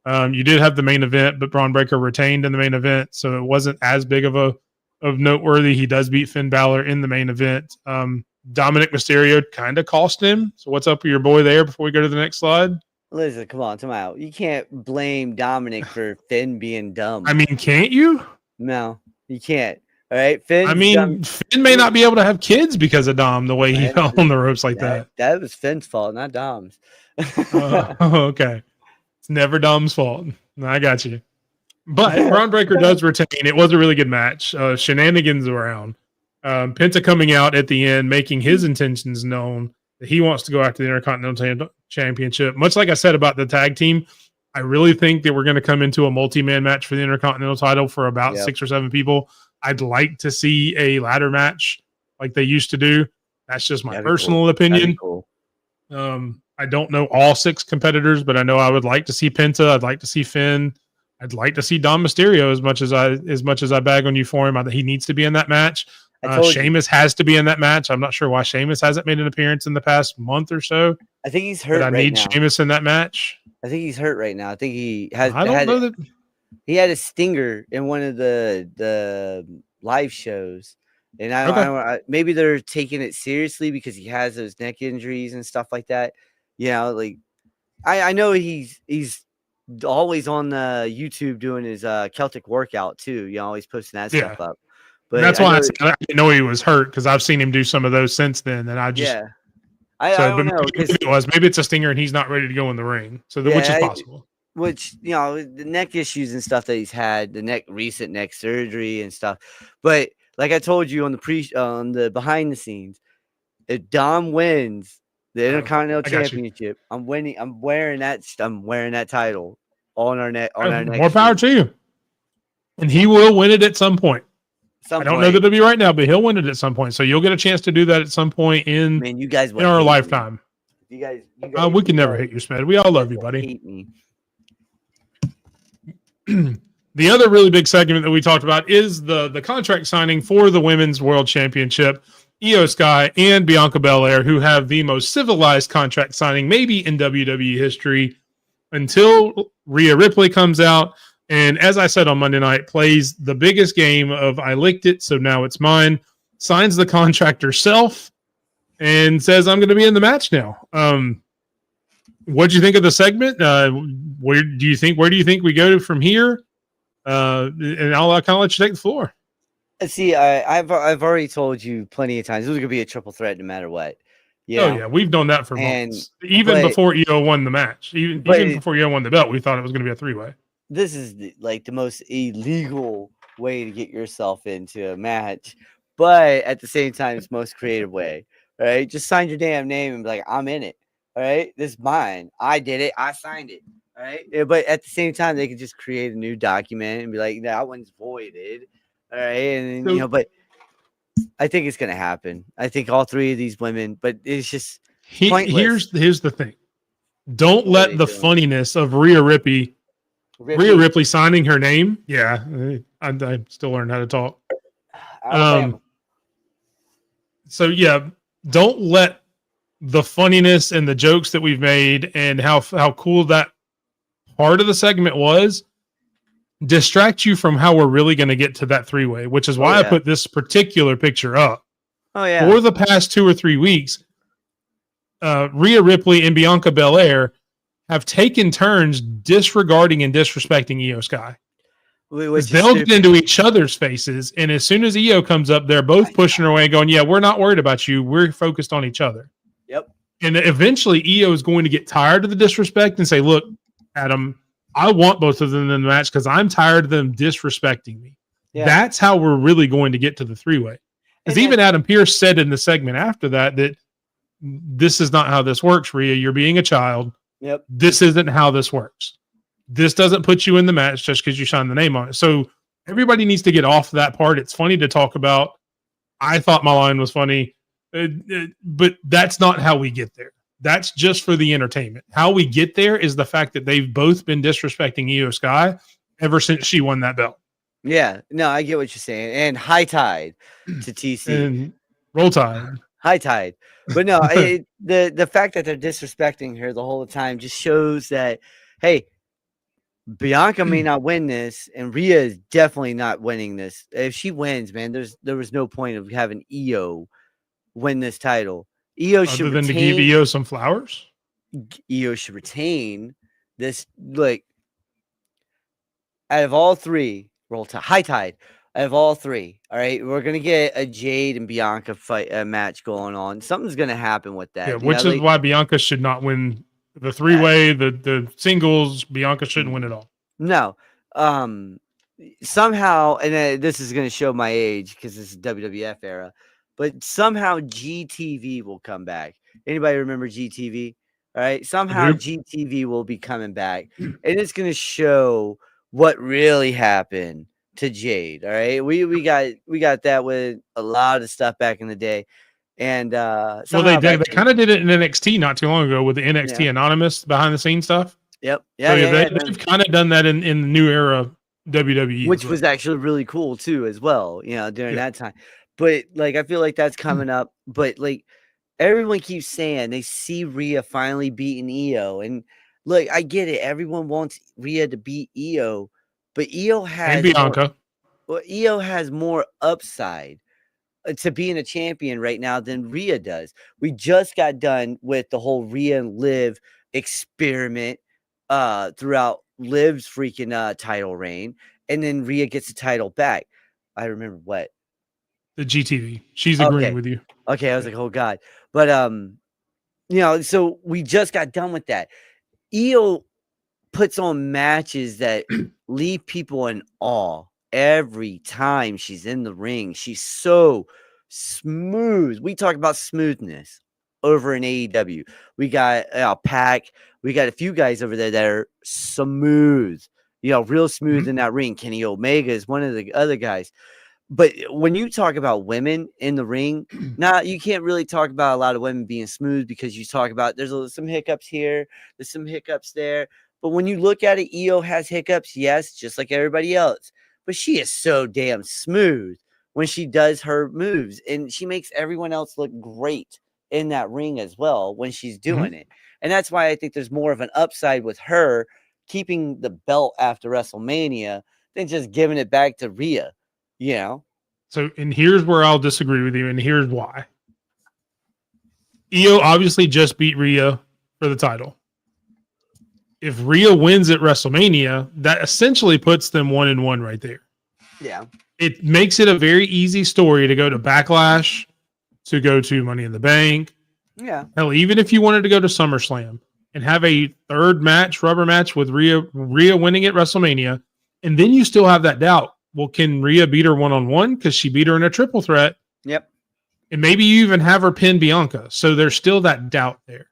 You did have the main event, but Braun Breaker retained in the main event, so it wasn't as big of noteworthy. He does beat Finn Balor in the main event. Dominic Mysterio kind of cost him. So what's up with your boy there before we go to the next slide? Listen, come on, come out. You can't blame Dominic for Finn being dumb. I mean, can't you? No, you can't. All right, I mean, Finn may not be able to have kids because of Dom the way he fell on the ropes like that. That was Finn's fault, not Dom's. Okay. It's never Dom's fault. I got you. But Braun Breaker does retain. It was a really good match. Shenanigans around. Penta coming out at the end, making his intentions known that he wants to go after the Intercontinental Championship. Much like I said about the tag team, I really think that we're going to come into a multi-man match for the Intercontinental title for about 6 or 7 people. I'd like to see a ladder match like they used to do. That's just my personal opinion. Cool. I don't know all 6 competitors, but I know I would like to see Penta. I'd like to see Finn. I'd like to see Dom Mysterio as much as I bag on you for him. He needs to be in that match. Sheamus has to be in that match. I'm not sure why Sheamus hasn't made an appearance in the past month or so. I think he's hurt. But I need Sheamus in that match. I think he's hurt right now. I think he has. I don't know that he had a stinger in one of the live shows, and maybe they're taking it seriously because he has those neck injuries and stuff like that. You know, like I know he's always on the YouTube doing his Celtic workout too. You know, always posting that stuff up. But that's why I didn't know he was hurt because I've seen him do some of those since then, and I just I don't know. Maybe it's a stinger and he's not ready to go in the ring, so which is possible. Which, you know, the neck issues and stuff that he's had, the recent neck surgery and stuff. But like I told you on the behind the scenes, if Dom wins the Intercontinental Championship, I'm winning. I'm wearing that title on our neck. More power to you. And he will win it at some point. I don't know that it'll be right now, but he'll win it at some point. So you'll get a chance to do that at some point in our lifetime. You guys we can never hate you, Smed. We all love you, buddy. Hate me. The other really big segment that we talked about is the contract signing for the Women's World Championship. Io Sky and Bianca Belair, who have the most civilized contract signing maybe in WWE history, until Rhea Ripley comes out. And as I said on Monday night, plays the biggest game of I licked it, so now it's mine, signs the contract herself, and says, I'm going to be in the match now. What do you think of the segment? Where do you think we go from here? And I'll kind of let you take the floor. See, I've already told you plenty of times, this was going to be a triple threat no matter what. Oh, yeah. We've done that for months. Even before Io won the match. Even before Io won the belt, we thought it was going to be a 3-way. This is the most illegal way to get yourself into a match, but at the same time, it's the most creative way. All right, just sign your damn name and be like, I'm in it. All right, this is mine. I did it. I signed it. All right, but at the same time, they could just create a new document and be like, that one's voided. All right, and then, but I think it's gonna happen. I think all 3 of these women, but it's just pointless. Here's the thing. Don't let the funniness of Rhea Ripley signing her name. Yeah, I'm still learning how to talk. So yeah, don't let the funniness and the jokes that we've made and how cool that part of the segment was distract you from how we're really going to get to that 3-way, which is why I put this particular picture up. Oh yeah. For the past 2 or 3 weeks, Rhea Ripley and Bianca Belair have taken turns disregarding and disrespecting Io Sky. Which They'll get into each other's faces, and as soon as Io comes up, they're both pushing her away, going, "Yeah, we're not worried about you. We're focused on each other." Yep. And eventually, Io is going to get tired of the disrespect and say, "Look, Adam, I want both of them in the match because I'm tired of them disrespecting me." Yeah. That's how we're really going to get to the three-way. Because even Adam Pearce said in the segment after that this is not how this works, Rhea. You're being a child. Yep. This isn't how this works. This doesn't put you in the match just because you signed the name on it. So everybody needs to get off that part. It's funny to talk about. I thought my line was funny, but that's not how we get there. That's just for the entertainment. How we get there is the fact that they've both been disrespecting Io Sky ever since she won that belt. Yeah. No, I get what you're saying. And high tide to TC. And roll tide. High tide. But no, the fact that they're disrespecting her the whole time just shows that, hey, Bianca may not win this, and Rhea is definitely not winning this. If she wins, man, there was no point of having Io win this title. Io should Other than to give Io some flowers. Io should retain this. Like, out of all three, roll tide, high tide. Out of all three, all right, we're gonna get a Jade and Bianca fight match going on. Something's gonna happen with that. Yeah, which is why Bianca should not win the three-way, the singles. Bianca shouldn't win it all. No. Somehow, and this is going to show my age because this is WWF era, but somehow GTV will come back. Anybody remember GTV? All right. Somehow GTV will be coming back, and it's going to show what really happened to Jade. All right. We got that with a lot of stuff back in the day. And well, they kind of did it in NXT not too long ago with the NXT Anonymous behind the scenes stuff. Yep. Yeah, so they've kind of done that in the new era WWE, which was actually really cool too, as well. You know, during that time. But like, I feel like that's coming up. But like, everyone keeps saying they see Rhea finally beating Io, and look, I get it. Everyone wants Rhea to beat Io, but Io has and Bianca. Io has more upside to being a champion right now than Rhea does. We just got done with the whole Rhea and Liv experiment throughout Liv's freaking title reign, and then Rhea gets the title back. I remember what? The GTV. She's agreeing with you. Okay, I was like, oh God. But you know, so we just got done with that. Io puts on matches that leave people in awe. Every time she's in the ring, she's so smooth. We talk about smoothness over in AEW. We got Pac. We got a few guys over there that are smooth, you know, real smooth in that ring. Kenny Omega is one of the other guys. But when you talk about women in the ring, now you can't really talk about a lot of women being smooth because you talk about there's some hiccups here, there's some hiccups there. But when you look at it, Io has hiccups, yes, just like everybody else. But she is so damn smooth when she does her moves, and she makes everyone else look great in that ring as well when she's doing it. And that's why I think there's more of an upside with her keeping the belt after WrestleMania than just giving it back to Rhea, you know? So, and here's where I'll disagree with you, and here's why. Io obviously just beat Rhea for the title. If Rhea wins at WrestleMania, that essentially puts them 1-1 right there. Yeah. It makes it a very easy story to go to Backlash, to go to Money in the Bank. Yeah. Hell, even if you wanted to go to SummerSlam and have a third match, rubber match with Rhea winning at WrestleMania, and then you still have that doubt. Well, can Rhea beat her 1-on-1? Because she beat her in a triple threat. Yep. And maybe you even have her pin Bianca. So there's still that doubt there.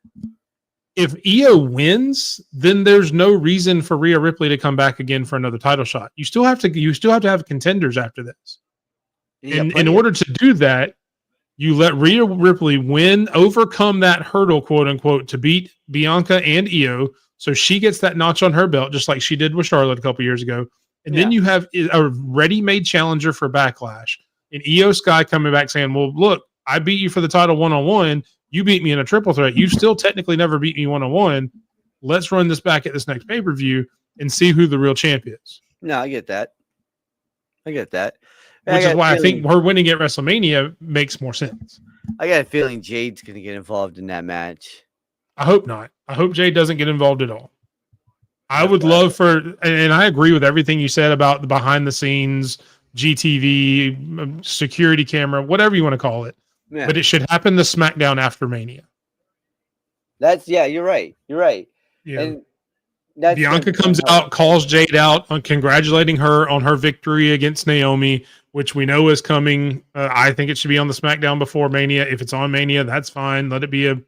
If Io wins, then there's no reason for Rhea Ripley to come back again for another title shot. You still have to have contenders after this. And in order to do that, you let Rhea Ripley win, overcome that hurdle, quote unquote, to beat Bianca and Io. So she gets that notch on her belt, just like she did with Charlotte a couple years ago. And then you have a ready-made challenger for Backlash. And Io Sky coming back saying, well, look, I beat you for the title 1-on-1. You beat me in a triple threat. You still technically never beat me 1-on-1. Let's run this back at this next pay-per-view and see who the real champ is. No, I get that. Which is why I think her winning at WrestleMania makes more sense. I got a feeling Jade's going to get involved in that match. I hope not. I hope Jade doesn't get involved at all. I That's would what I love for, and I agree with everything you said about the behind the scenes, GTV, security camera, whatever you want to call it. Yeah. But it should happen the SmackDown after Mania. You're right. You're right. Yeah. And that's gonna Bianca be one comes hell of a out, calls Jade out on congratulating her on her victory against Naomi, which we know is coming. I think it should be on the SmackDown before Mania. If it's on Mania, that's fine. Let it be a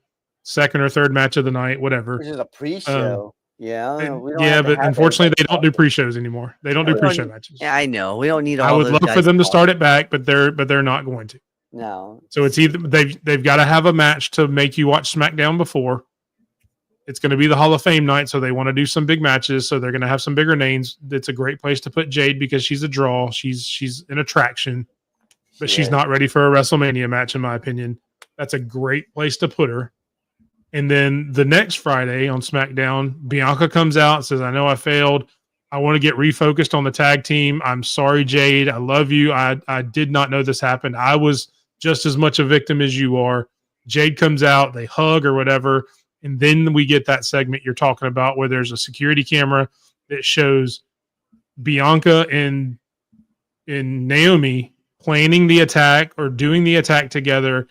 second or third match of the night, whatever. Which is a pre-show. Yeah, we don't Yeah, have to but have unfortunately, they everybody don't do talking. pre-shows anymore. They don't do We pre-show don't- matches. Yeah, I know. We don't need I all would those love for guys them to talking. start it back, but they're not going to. No. So it's either they've got to have a match to make you watch SmackDown before. It's going to be the Hall of Fame night, so they want to do some big matches. So they're going to have some bigger names. It's a great place to put Jade because she's a draw. She's an attraction, but she's Yeah. not ready for a WrestleMania match, in my opinion. That's a great place to put her. And then the next Friday on SmackDown, Bianca comes out and says, I know I failed. I want to get refocused on the tag team. I'm sorry, Jade. I love you. I did not know this happened. I was just as much a victim as you are. Jade comes out, they hug or whatever. And then we get that segment you're talking about where there's a security camera that shows Bianca and Naomi planning the attack or doing the attack together.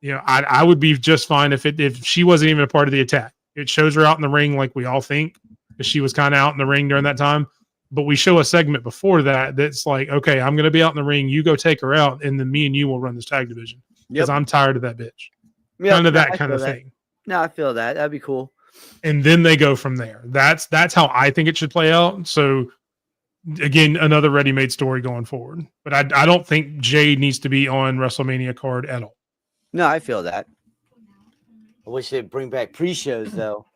You know, I would be just fine if she wasn't even a part of the attack. It shows her out in the ring like we all think, because she was kind of out in the ring during that time. But we show a segment before that that's like, okay, I'm going to be out in the ring. You go take her out, and then me and you will run this tag division because I'm tired of that bitch. Yep, Kind of no, that I kind of feel that. thing. No, I feel that. That'd be cool. And then they go from there. That's how I think it should play out. So again, another ready-made story going forward. But I don't think Jade needs to be on WrestleMania card at all. No, I feel that. I wish they'd bring back pre-shows though.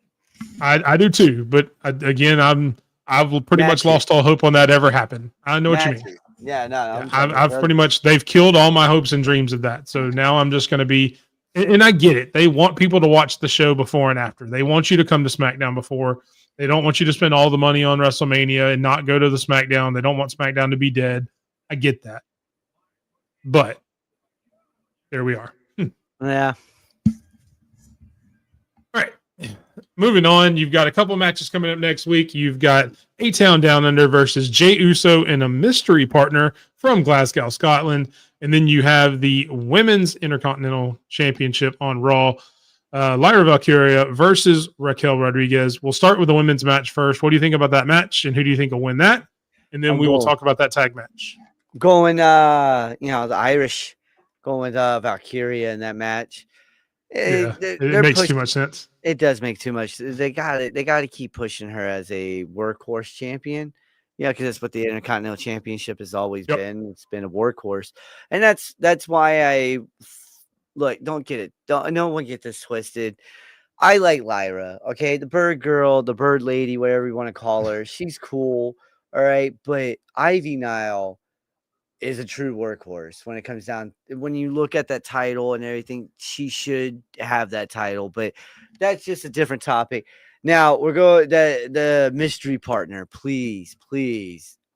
I do too. But again, I've pretty much Matches. lost all hope on that ever happen. I know what you mean. Matches. Yeah, no, I'm I've talking pretty much, they've killed all my hopes and dreams of that. So now I'm just going to be, and I get it. They want people to watch the show before and after. They want you to come to SmackDown before. They don't want you to spend all the money on WrestleMania and not go to the SmackDown. They don't want SmackDown to be dead. I get that. But there we are. Yeah. All right. Moving on, you've got a couple matches coming up next week. You've got A-Town Down Under versus Jey Uso and a mystery partner from Glasgow, Scotland. And then you have the Women's Intercontinental Championship on Raw. Lyra Valkyria versus Raquel Rodriguez. We'll start with the women's match first. What do you think about that match, and who do you think will win that? And then we will talk about that tag match. Going, the Irish going with Valkyria in that match. It makes too much sense. It does make too much. They got to keep pushing her as a workhorse champion. Yeah, because that's what the Intercontinental Championship has always been. It's been a workhorse, and that's why I look. No one get this twisted. I like Lyra. Okay, the bird girl, the bird lady, whatever you want to call her. She's cool. All right, but Ivy Nile is a true workhorse when it comes down. When you look at that title and everything, she should have that title. But that's just a different topic. Now we're going the mystery partner. Please,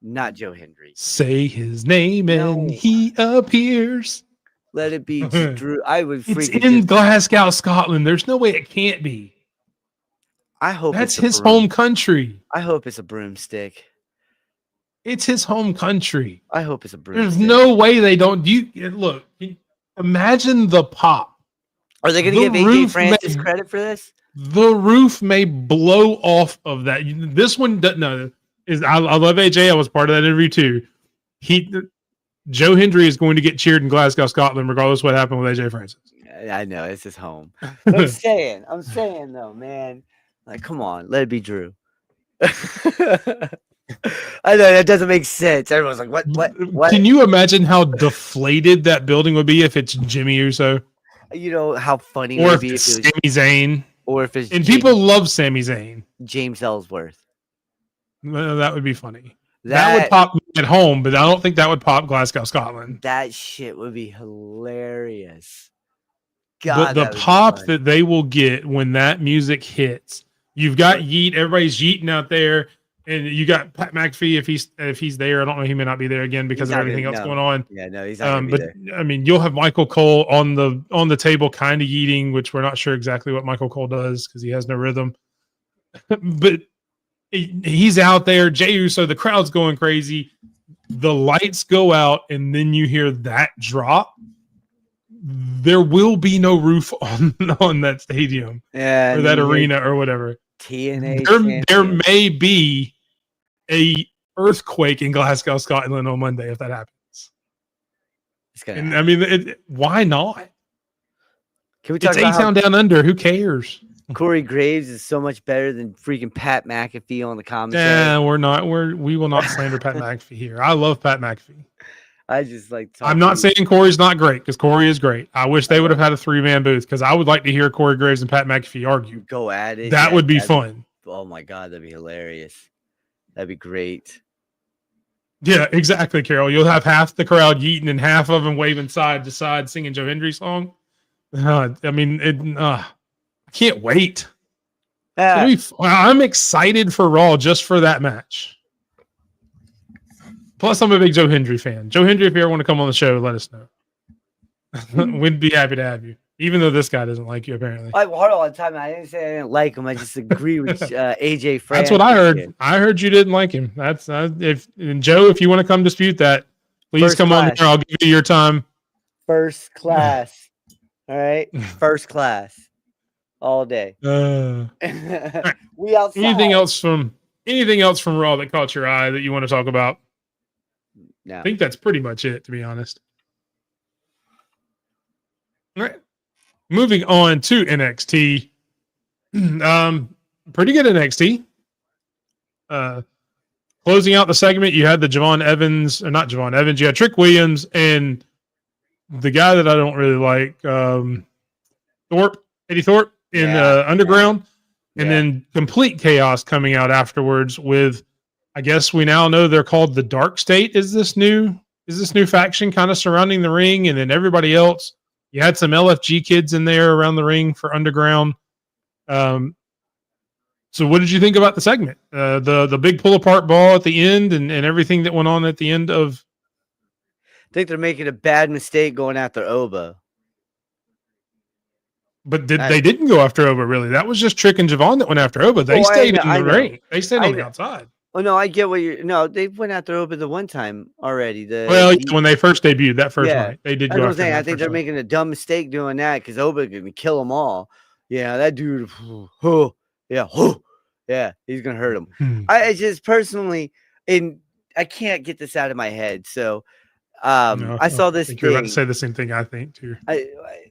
not Joe Hendry. Say his name and he appears. Let it be Drew. I would It's freaking in Glasgow, Scotland. There's no way it can't be. I hope that's it's his home country. I hope it's a broomstick. It's his home country. I hope it's a broomstick. There's no way they don't. Look? Imagine the pop. Are they going to give AJ Francis credit for this? The roof may blow off of that. This one, no, I love AJ. I was part of that interview too. Joe Hendry is going to get cheered in Glasgow, Scotland, regardless of what happened with AJ Francis. I know it's his home. But I'm saying though, man, like, come on, let it be Drew. I know that doesn't make sense. Everyone's like, what? Can you imagine how deflated that building would be if it's Jimmy Uso? You know how funny or would if be it's if it was, Sami Zayn. Or if it's people love Sami Zayn. James Ellsworth. Well, that would be funny. That would pop at home, but I don't think that would pop Glasgow, Scotland. That shit would be hilarious. God, but the pop that they will get when that music hits, you've got Yeet, everybody's yeeting out there, And you got Pat McAfee if he's there. I don't know. He may not be there again because of everything else going on. Yeah, no, he's not going to be there. But I mean, you'll have Michael Cole on the table, kind of yeeting, which we're not sure exactly what Michael Cole does because he has no rhythm. But he's out there. Jey Uso, the crowd's going crazy. The lights go out, and then you hear that drop. There will be no roof on that stadium or that arena or whatever. TNA. There may be a earthquake in Glasgow, Scotland on Monday if that happens. And I mean, why not? Can we talk about A-Town Down Under? Who cares? Corey Graves is so much better than freaking Pat McAfee on the commentary. Yeah, we will not slander Pat McAfee here. I love Pat McAfee. I just like. I'm not saying Corey's not great because Corey is great. I wish they would have had a 3-man booth because I would like to hear Corey Graves and Pat McAfee argue. Go at it. That would be fun. Oh my God, that'd be hilarious. That'd be great. Yeah, exactly, Carol. You'll have half the crowd yeeting and half of them waving side to side, singing Joe Hendry song. I mean, I can't wait. I'm excited for Raw just for that match. Plus, I'm a big Joe Hendry fan. Joe Hendry, if you ever want to come on the show, let us know. We'd be happy to have you, even though this guy doesn't like you, apparently. Hold on, time. I didn't say I didn't like him. I just agree with AJ France. That's what I heard. I heard you didn't like him. That's Joe, if you want to come dispute that, please come on there. I'll give you your time. First class. All right, first class, all day. Right. We outside. Anything else from Raw that caught your eye that you want to talk about? No. I think that's pretty much it, to be honest. All right. Moving on to NXT. Pretty good NXT. Closing out the segment, you had the you had Trick Williams and the guy that I don't really like, Eddie Thorpe in Underground. And then complete chaos coming out afterwards with, I guess we now know they're called the Dark State. Is this new faction kind of surrounding the ring? And then everybody else, you had some LFG kids in there around the ring for Underground. So what did you think about the segment? The big pull apart ball at the end and everything that went on at the end of. I think they're making a bad mistake going after Oba. But they didn't go after Oba, really. That was just Trick and Javon that went after Oba. They stayed in the ring. They stayed on the outside. Oh, no, I get what you're... No, they went after Oba the one time already. When they first debuted, that first night, they did go after him. I think they're making a dumb mistake doing that because Oba going to kill them all. Yeah, that dude... Yeah, he's going to hurt him. I just personally... And I can't get this out of my head, so... I saw this thing. You're about to say the same thing I think too.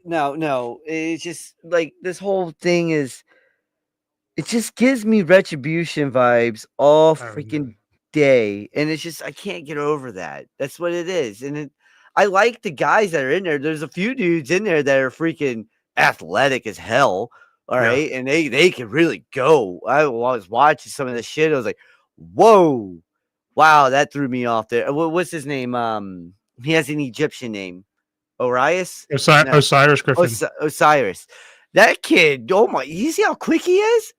No. It's just like this whole thing is. It just gives me Retribution vibes all freaking day, and it's just I can't get over that. That's what it is, and I like the guys that are in there. There's a few dudes in there that are freaking athletic as hell. All right, and they can really go. I was watching some of this shit. I was like, whoa. Wow, that threw me off there. What's his name? He has an Egyptian name. Osiris Griffin. Osiris. That kid, oh my, you see how quick he is?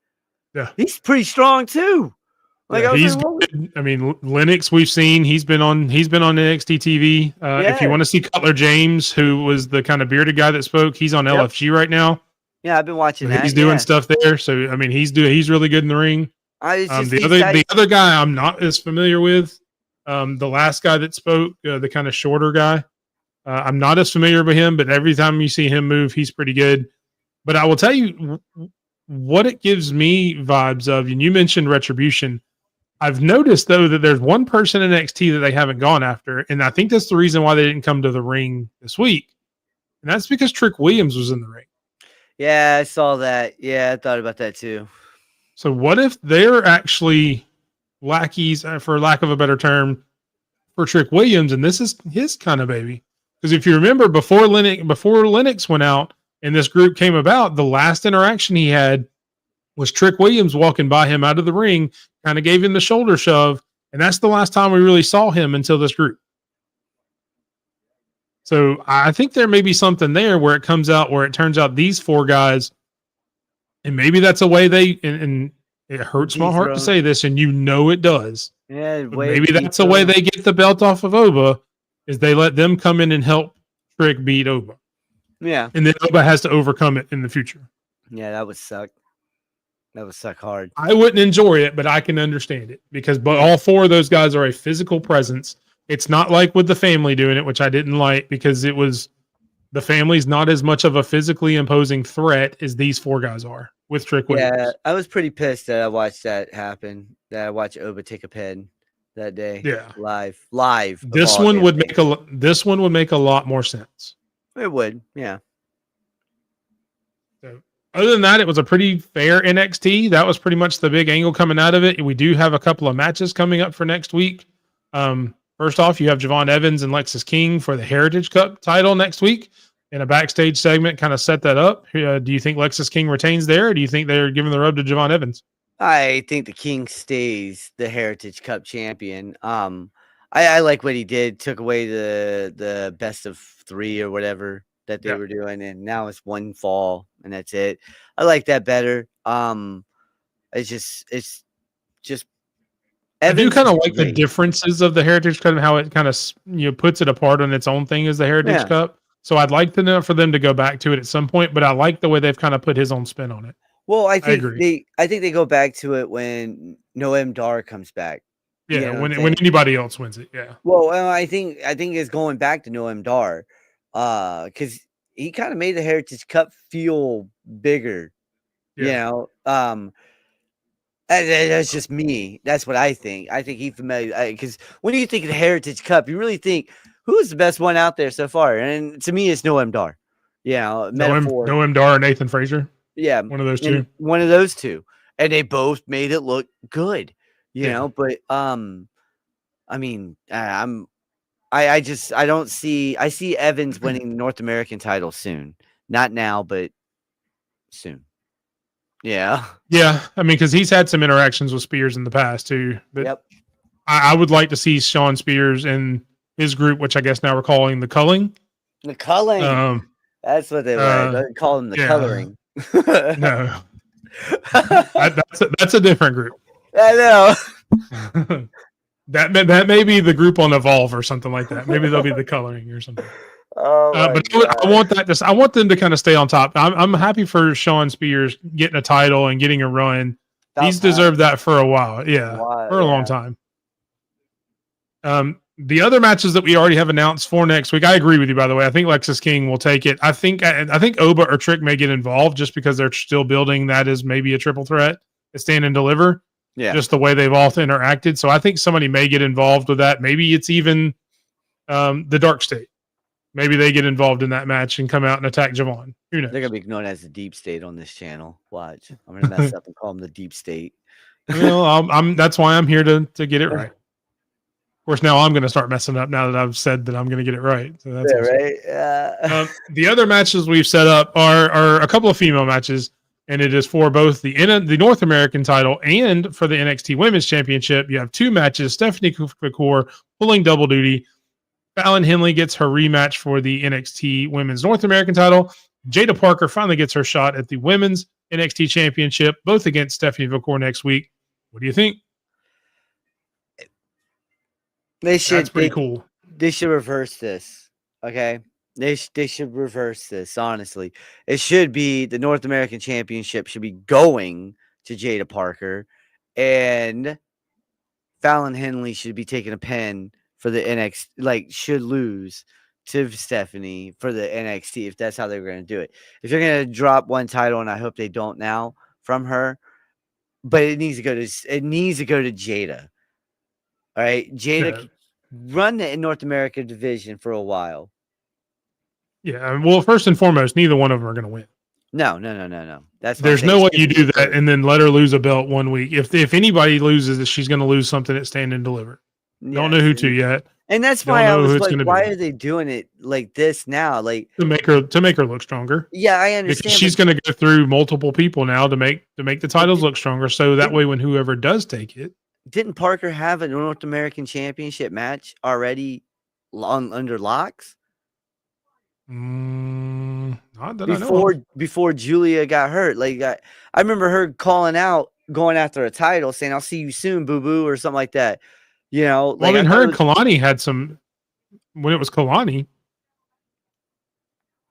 Yeah. He's pretty strong too. He's good. I mean, Lennox, we've seen, he's been on NXT TV. If you want to see Cutler James, who was the kind of bearded guy that spoke, he's on LFG right now. Yeah, I've been watching that. He's doing stuff there. So, I mean, he's really good in the ring. The other guy I'm not as familiar with, the last guy that spoke, the kind of shorter guy, I'm not as familiar with him, but every time you see him move, he's pretty good. But I will tell you what it gives me vibes of, and you mentioned Retribution. I've noticed, though, that there's one person in NXT that they haven't gone after, and I think that's the reason why they didn't come to the ring this week. And that's because Trick Williams was in the ring. Yeah, I saw that. Yeah, I thought about that too. So what if they're actually lackeys, for lack of a better term, for Trick Williams, and this is his kind of baby? Because if you remember, before Lennox went out and this group came about, the last interaction he had was Trick Williams walking by him out of the ring, kind of gave him the shoulder shove, and that's the last time we really saw him until this group. So I think there may be something there where it turns out these four guys, and maybe that's a way and It hurts my heart to say this, and it does. Yeah, But maybe that's the way they get the belt off of Oba, is they let them come in and help Trick beat Oba. Yeah. And then Oba has to overcome it in the future. Yeah, that would suck. That would suck hard. I wouldn't enjoy it, but I can understand it because all four of those guys are a physical presence. It's not like with the family doing it, which I didn't like because the family's not as much of a physically imposing threat as these four guys are with Trick Williams. Yeah, I was pretty pissed that I watched that happen. That I watched Oba take a pen that day. Yeah, live. This one would make a lot more sense. It would, yeah. So, other than that, it was a pretty fair NXT. That was pretty much the big angle coming out of it. We do have a couple of matches coming up for next week. First off, you have Javon Evans and Lexis King for the Heritage Cup title next week. In a backstage segment, kind of set that up. Do you think Lexis King retains there, or do you think they're giving the rub to Javon Evans? I think the King stays the Heritage Cup champion. I like what he did. Took away the best of 3 or whatever that they were doing, and now it's one fall and that's it. I like that better. It's just. Evans, I do kind of like the differences of the Heritage Cup and how it kind of puts it apart on its own thing as the Heritage Cup. So I'd like to know for them to go back to it at some point, but I like the way they've kind of put his own spin on it. Well, I think they go back to it when Noam Dar comes back. Yeah, you know when anybody else wins it. Yeah. Well, I think it's going back to Noam Dar, because he kind of made the Heritage Cup feel bigger. Yeah. You know, that's just me. That's what I think. I think he's familiar because when you think of the Heritage Cup, you really think who's the best one out there so far, and to me, it's Noam Dar. Yeah, Noam Dar and Nathan Frazier. Yeah, one of those two. One of those two, and they both made it look good. You know, but I mean, I don't see. I see Evans winning the North American title soon. Not now, but soon. Yeah. Yeah. I mean, because he's had some interactions with Spears in the past too. But I would like to see Sean Spears and his group, which I guess now we're calling the Culling. The Culling. That's what they were. They call them the Coloring. No. That's a different group. I know. that may be the group on Evolve or something like that. Maybe they'll be the Coloring or something. But I want them to kind of stay on top. I'm happy for Sean Spears getting a title and getting a run. He's deserved that for a while. Yeah, for a long time. The other matches that we already have announced for next week, I agree with you, by the way. I think Lexis King will take it. I think Oba or Trick may get involved just because they're still building that as maybe a triple threat, a stand and deliver. Yeah. Just the way they've all interacted. So I think somebody may get involved with that. Maybe it's even the Dark State. Maybe they get involved in that match and come out and attack Javon. Who knows? They're going to be known as the Deep State on this channel. Watch. I'm going to mess up and call them the Deep State. Well, that's why I'm here to get it right. Of course, now I'm going to start messing up now that I've said that I'm going to get it right. So that's awesome. Right. Yeah. The other matches we've set up are a couple of female matches, and it is for both the North American title and for the NXT Women's Championship. You have 2 matches. Stephanie Couture pulling double duty. Fallon Henley gets her rematch for the NXT Women's North American title. Jada Parker finally gets her shot at the Women's NXT Championship, both against Stephanie Couture next week. What do you think? That's pretty cool. They should reverse this. Okay. They should reverse this, honestly. It should be the North American Championship should be going to Jada Parker, and Fallon Henley should be taking a pen for the NXT, should lose to Stephanie for the NXT if that's how they're going to do it. If you're going to drop one title, and I hope they don't now from her, but it needs to go to Jada. All right, Jada, run the North America division for a while. Yeah, well, first and foremost, neither one of them are going to win. No. There's no way you do that and then let her lose a belt one week. If anybody loses, she's going to lose something at Stand and Deliver. Don't know who to yet. And that's why I was like, why are they doing it like this now? Like to make her look stronger. Yeah, I understand. Because she's going to go through multiple people now to make the titles look stronger. So that way, when whoever does take it, didn't Parker have a North American Championship match already under locks? Not that before Julia got hurt. Like I remember her calling out going after a title, saying "I'll see you soon, boo boo" or something like that. You know, Well, like I mean, I thought her it and was, Kalani had some when it was Kalani.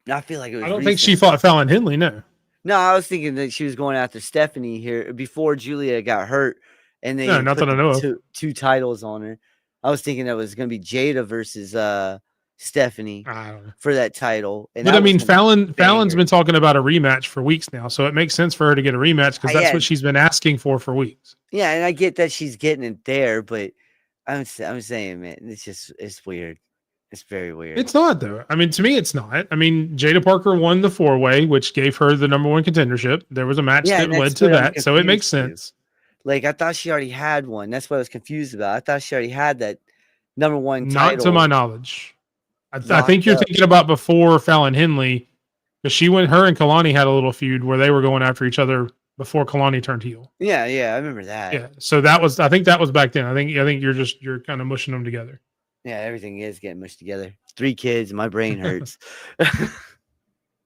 I feel like it I was don't think she recent. fought Fallon Henley. No, No, I was thinking that she was going after Stephanie here before Julia got hurt, and no, they not put that I the know of. two titles on her. I was thinking that was going to be Jada versus Stephanie I don't know. for that title, and But I that was mean, going to be Fallon's banger. been talking about a rematch for weeks now, so it makes sense for her to get a rematch because that's Yeah, what she's been asking for weeks. yeah, and I get that she's getting it there, but I'm saying, man, it's weird. It's very weird. It's not though. I mean, to me, it's not. I mean, Jada Parker won the 4-way, which gave her the number one contendership. There was a match Yeah, that and that's led to what I'm that, so it makes confused to. sense. Like I thought she already had one. That's what I was confused about. I thought she already had that number one Not to my title knowledge. I think locked you're up. thinking about before Fallon Henley, because her and Kalani had a little feud where they were going after each other before Kalani turned heel. Yeah, yeah, I remember that. Yeah, so I think that was back then. I think you're kind of mushing them together. Yeah, everything is getting mushed together. 3 kids, my brain hurts.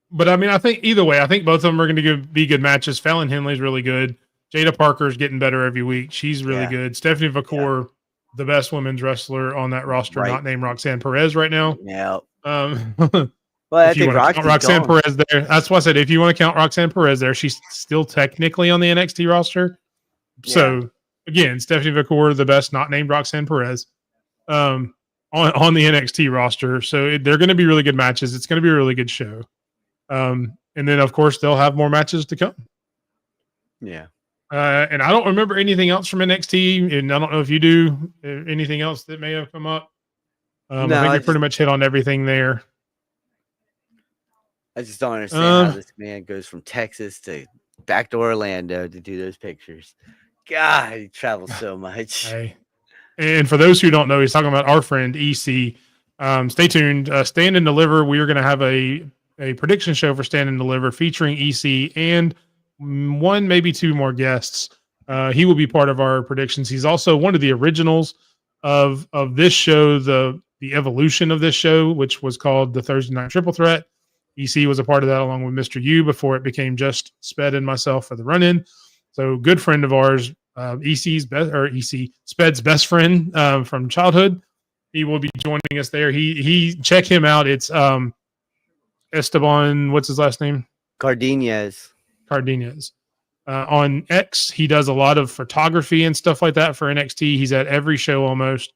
But I mean, I think either way, I think both of them are going to be good matches. Fallon Henley's really good. Jada Parker's getting better every week. She's really Yeah. good. Stephanie Vacour, the best women's wrestler on that roster, Right. not named Roxanne Perez right now. Yeah. If Well, I you think want to count Roxy's Roxanne gone. Perez there, that's why I said if you want to count Roxanne Perez there, she's still technically on the NXT roster. So again, Stephanie Vacour, the best not named Roxanne Perez, on the NXT roster. So they're going to be really good matches. It's going to be a really good show. And then of course they'll have more matches to come. Yeah. And I don't remember anything else from NXT, and I don't know if you do anything else that may have come up. I think we pretty much hit on everything there. I just don't understand how this man goes from Texas to back to Orlando to do those pictures. God, he travels so much. Hey. And for those who don't know, he's talking about our friend EC. Stay tuned. Stand and Deliver. We are going to have a prediction show for Stand and Deliver featuring EC and one, maybe two more guests. He will be part of our predictions. He's also one of the originals of this show, the evolution of this show, which was called the Thursday Night Triple Threat. EC was a part of that along with Mr. U before it became just Sped and myself for the run-in. So good friend of ours, Sped's best friend from childhood. He will be joining us there. He check him out. It's Esteban. What's his last name? Cardenas. On X, he does a lot of photography and stuff like that for NXT. He's at every show almost.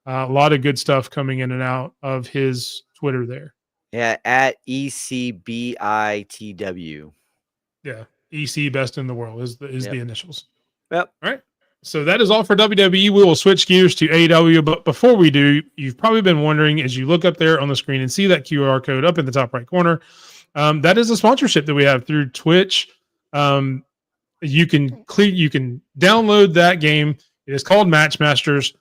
A lot of good stuff coming in and out of his Twitter there. Yeah, at ECBITW. Yeah, EC Best in the World is the initials. Yep. All right. So that is all for WWE. We will switch gears to AEW. But before we do, you've probably been wondering as you look up there on the screen and see that QR code up in the top right corner. That is a sponsorship that we have through Twitch. You can download that game. It is called Matchmasters.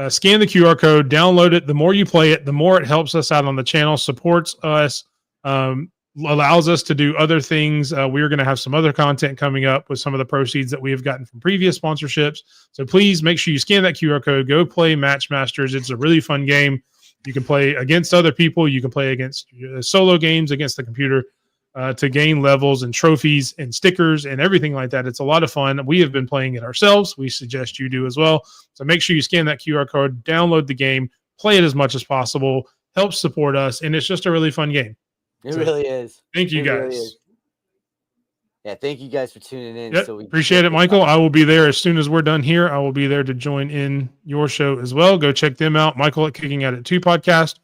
Scan the QR code, download it. The more you play it, the more it helps us out on the channel, supports us, allows us to do other things. We're going to have some other content coming up with some of the proceeds that we have gotten from previous sponsorships. So please make sure you scan that QR code. Go play Matchmasters. It's a really fun game. You can play against other people. You can play against solo games against the computer to gain levels and trophies and stickers and everything like that. It's a lot of fun. We have been playing it ourselves. We suggest you do as well. So make sure you scan that QR code, download the game, play it as much as possible, help support us, and it's just a really fun game. It really is. Thank you, guys. Really yeah, thank you guys for tuning in. Yep, appreciate it, Michael. I will be there as soon as we're done here. I will be there to join in your show as well. Go check them out. Michael at Kicking At It 2 podcast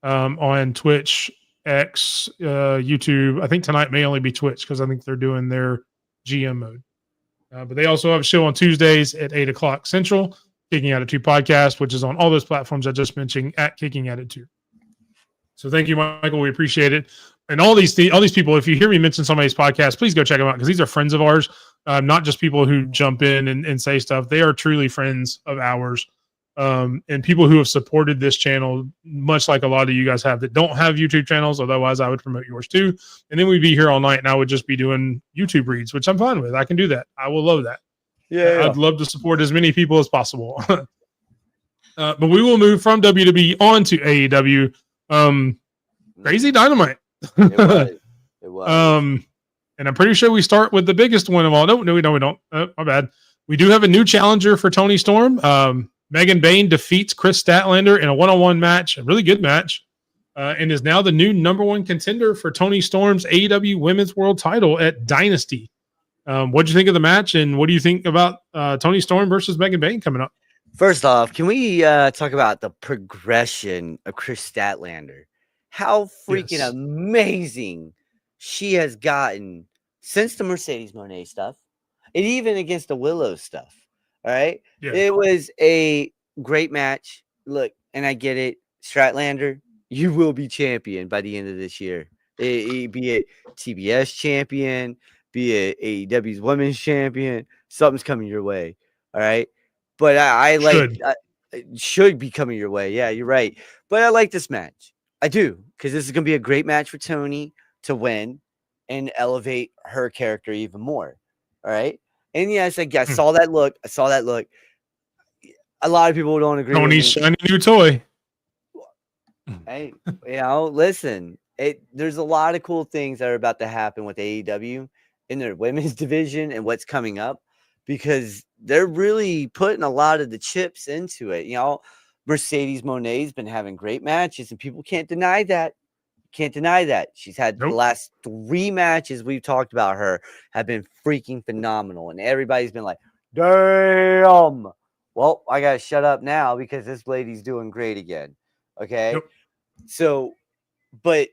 on Twitch, X, YouTube. I think tonight may only be Twitch because I think they're doing their GM mode. But they also have a show on Tuesdays at 8 o'clock Central, Kicking At It 2 podcast, which is on all those platforms I just mentioned at Kicking At It 2. So thank you, Michael. We appreciate it. And all these people, if you hear me mention somebody's podcast, please go check them out because these are friends of ours, not just people who jump in and say stuff. They are truly friends of ours and people who have supported this channel, much like a lot of you guys have that don't have YouTube channels. Otherwise, I would promote yours too. And then we'd be here all night and I would just be doing YouTube reads, which I'm fine with. I can do that. I will love that. Yeah. I'd love to support as many people as possible. But we will move from WWE on to AEW. Crazy Dynamite. It was. And I'm pretty sure we start with the biggest one of all. No, we don't. My bad. We do have a new challenger for Toni Storm. Megan Bayne defeats Chris Statlander in a one-on-one match, a really good match, and is now the new number one contender for Toni Storm's AEW Women's World Title at Dynasty. What do you think of the match, and what do you think about Toni Storm versus Megan Bayne coming up? First off, can we talk about the progression of Chris Statlander? How freaking amazing she has gotten since the Mercedes Moné stuff, and even against the Willow stuff. All right, it was a great match. Look, and I get it, Statlander, you will be champion by the end of this year. Be it TBS champion, be it AEW's women's champion, something's coming your way. All right. But I like should be coming your way. Yeah, you're right. But I like this match. I do, because this is going to be a great match for Toni to win and elevate her character even more. All right. And yes, I saw that look. I saw that look. A lot of people don't agree. Tony's shiny new toy. Hey, listen. There's a lot of cool things that are about to happen with AEW in their women's division and what's coming up, because they're really putting a lot of the chips into it. Mercedes Moné's been having great matches, and people can't deny that. Can't deny that. She's had the last 3 matches we've talked about her have been freaking phenomenal, and everybody's been like, damn. Well, I got to shut up now because this lady's doing great again. Okay? So, and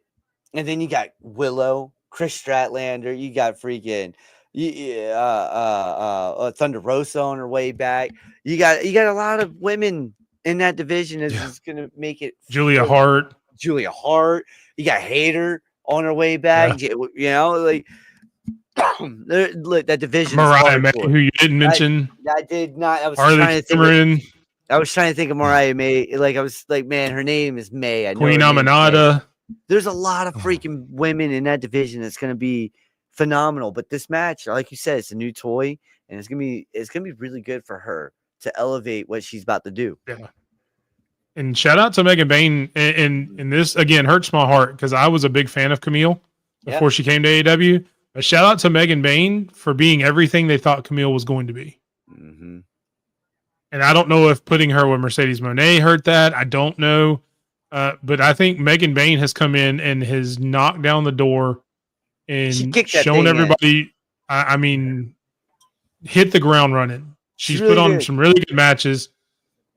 then you got Willow, Chris Statlander, you got freaking Thunder Rosa on her way back. You got a lot of women in that division is going to make it. Julia Hart. You got Hayter on her way back. Look, that division. Mariah May, who you didn't mention. I did not. I was trying to think of Mariah May. I was like, man, her name is May. I know Queen Aminata. There's a lot of freaking women in that division that's going to be phenomenal. But this match, like you said, it's a new toy, and it's gonna be really good for her to elevate what she's about to do. Yeah. And shout out to Megan Bayne, and this again hurts my heart because I was a big fan of Camille before she came to AEW. But shout out to Megan Bayne for being everything they thought Camille was going to be. Mm-hmm. And I don't know if putting her with Mercedes Moné hurt that. I don't know. But I think Megan Bayne has come in and has knocked down the door and shown everybody, hit the ground running. She's really put on some really good matches.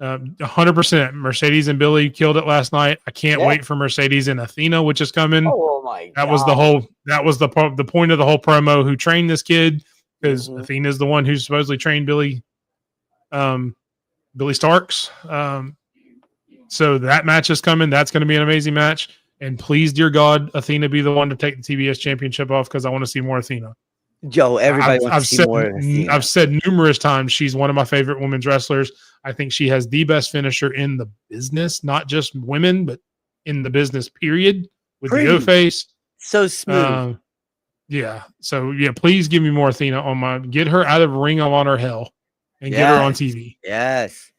100%. Mercedes and Billy killed it last night. I can't wait for Mercedes and Athena, which is coming. Oh my God. That was the point of the whole promo. Who trained this kid? Because Athena is the one who supposedly trained Billy Starks. So that match is coming. That's going to be an amazing match. And please, dear God, Athena be the one to take the TBS championship off, because I want to see more Athena. Joe, everybody wants to see more Athena. I've said numerous times she's one of my favorite women's wrestlers. I think she has the best finisher in the business, not just women, but in the business, period, with the O-face. So smooth. So, please give me more Athena get her out of Ring of Honor hell and get her on TV. Yes.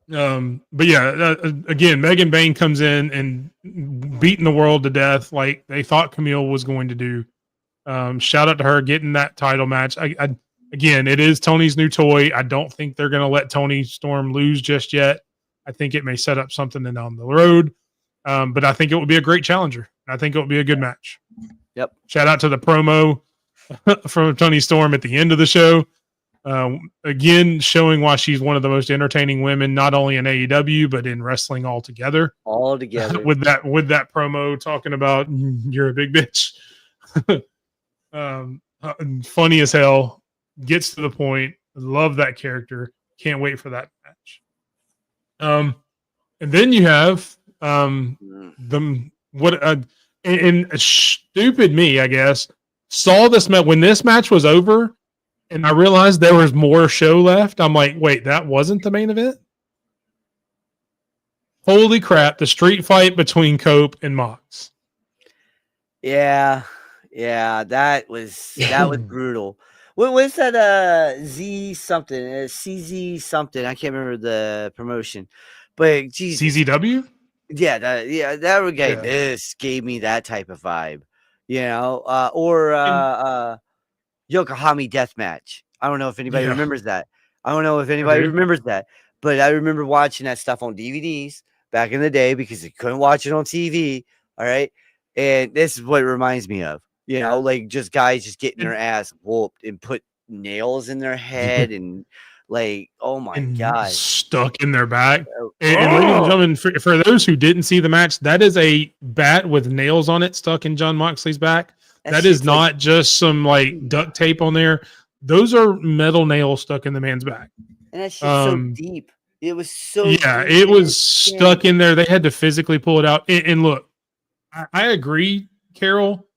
Again, Megan Bayne comes in and beating the world to death like they thought Camille was going to do. Shout out to her getting that title match. Again, it is Tony's new toy. I don't think they're going to let Toni Storm lose just yet. I think it may set up something down the road. But I think it will be a great challenger. I think it will be a good match. Yep. Shout out to the promo from Toni Storm at the end of the show. Again, showing why she's one of the most entertaining women, not only in AEW, but in wrestling altogether. with that promo talking about you're a big bitch. Funny as hell. Gets to the point. Love that character. Can't wait for that match. And then you have stupid me, I guess, saw this match when this match was over, and I realized there was more show left. I'm like, wait, that wasn't the main event? Holy crap, the street fight between Cope and Mox. Yeah, that was brutal. What was that? Z something, CZ something. I can't remember the promotion, but geez, CZW. This gave me that type of vibe, Yokohama death match. I don't know if anybody Yeah. remembers that. I don't know if anybody do. remembers that, but I remember watching that stuff on DVDs back in the day because you couldn't watch it on TV. All right. And this is what it reminds me of, like just guys just getting their ass whooped and put nails in their head and like, oh my And God. stuck in their back. And ladies and gentlemen, for those who didn't see the match, that is a bat with nails on it stuck in Jon Moxley's back. That is not just some like duct tape on there. Those are metal nails stuck in the man's back. And that shit's so deep. It was so yeah, deep it was stuck in there. They had to physically pull it out. And look, I agree, Carol.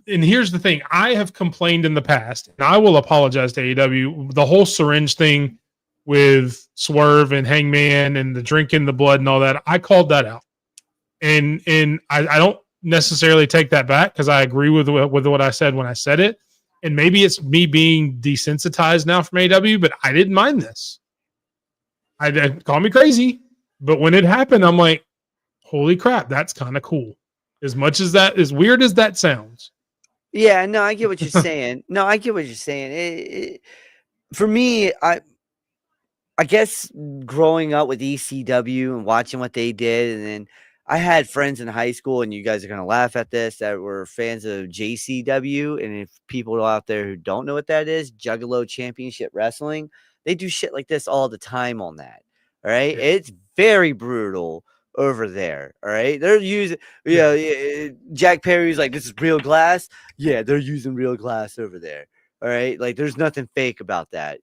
And here's the thing. I have complained in the past, and I will apologize to AEW, the whole syringe thing with Swerve and Hangman and the drinking the blood and all that. I called that out. And I don't necessarily take that back because I agree with what I said when I said it. And maybe it's me being desensitized now from AEW, but I didn't mind this. I call me crazy, but when it happened, I'm like, holy crap, that's kind of cool. As much as that, as weird as that sounds. Yeah, no, I get what you're saying. No, I get what you're saying. For me, I guess growing up with ECW and watching what they did, and then I had friends in high school, and you guys are going to laugh at this, that were fans of JCW. And if people out there who don't know what that is, Juggalo Championship Wrestling, they do shit like this all the time on that. All right. Yeah. It's very brutal over there. All right. They're using, Jack Perry's like, this is real glass. Yeah. They're using real glass over there. All right. Like, there's nothing fake about that,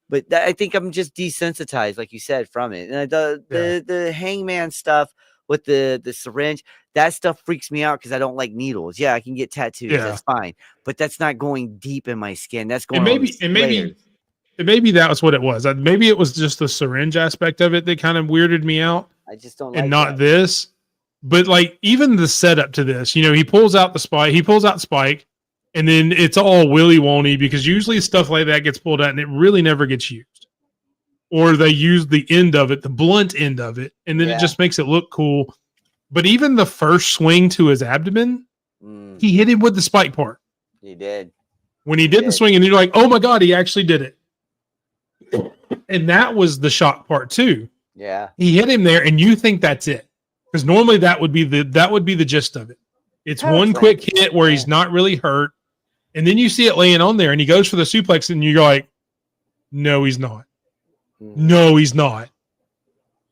but I think I'm just desensitized, like you said, from it. And the Hangman stuff with the syringe, that stuff freaks me out because I don't like needles. Yeah, I can get tattoos. Yeah. That's fine. But that's not going deep in my skin. That's going maybe that was what it was. Maybe it was just the syringe aspect of it that kind of weirded me out. I just don't like and not that. This. But like even the setup to this, he pulls out the spike. He pulls out Spike. And then it's all willy-wonky because usually stuff like that gets pulled out and it really never gets used. Or they use the end of it, the blunt end of it, and then it just makes it look cool. But even the first swing to his abdomen, he hit him with the spike part. He did. When he did the swing, and you're like, oh my God, he actually did it. And that was the shock part too. Yeah. He hit him there, and you think that's it. Because normally that would be the gist of it. It's one quick hit where he's not really hurt. And then you see it laying on there, and he goes for the suplex, and you're like, no, he's not. No, he's not.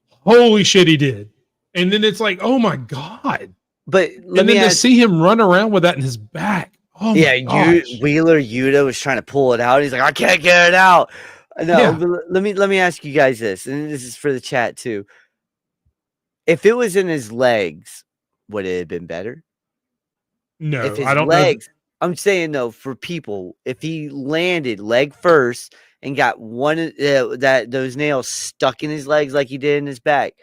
Holy shit, he did. And then it's like, oh, my God. But to see him run around with that in his back. Oh, yeah, Wheeler Yuta was trying to pull it out. He's like, I can't get it out. No, but let me ask you guys this, and this is for the chat, too. If it was in his legs, would it have been better? No, if his I don't legs, know. I'm saying though, for people, if he landed leg first and got one those nails stuck in his legs like he did in his back,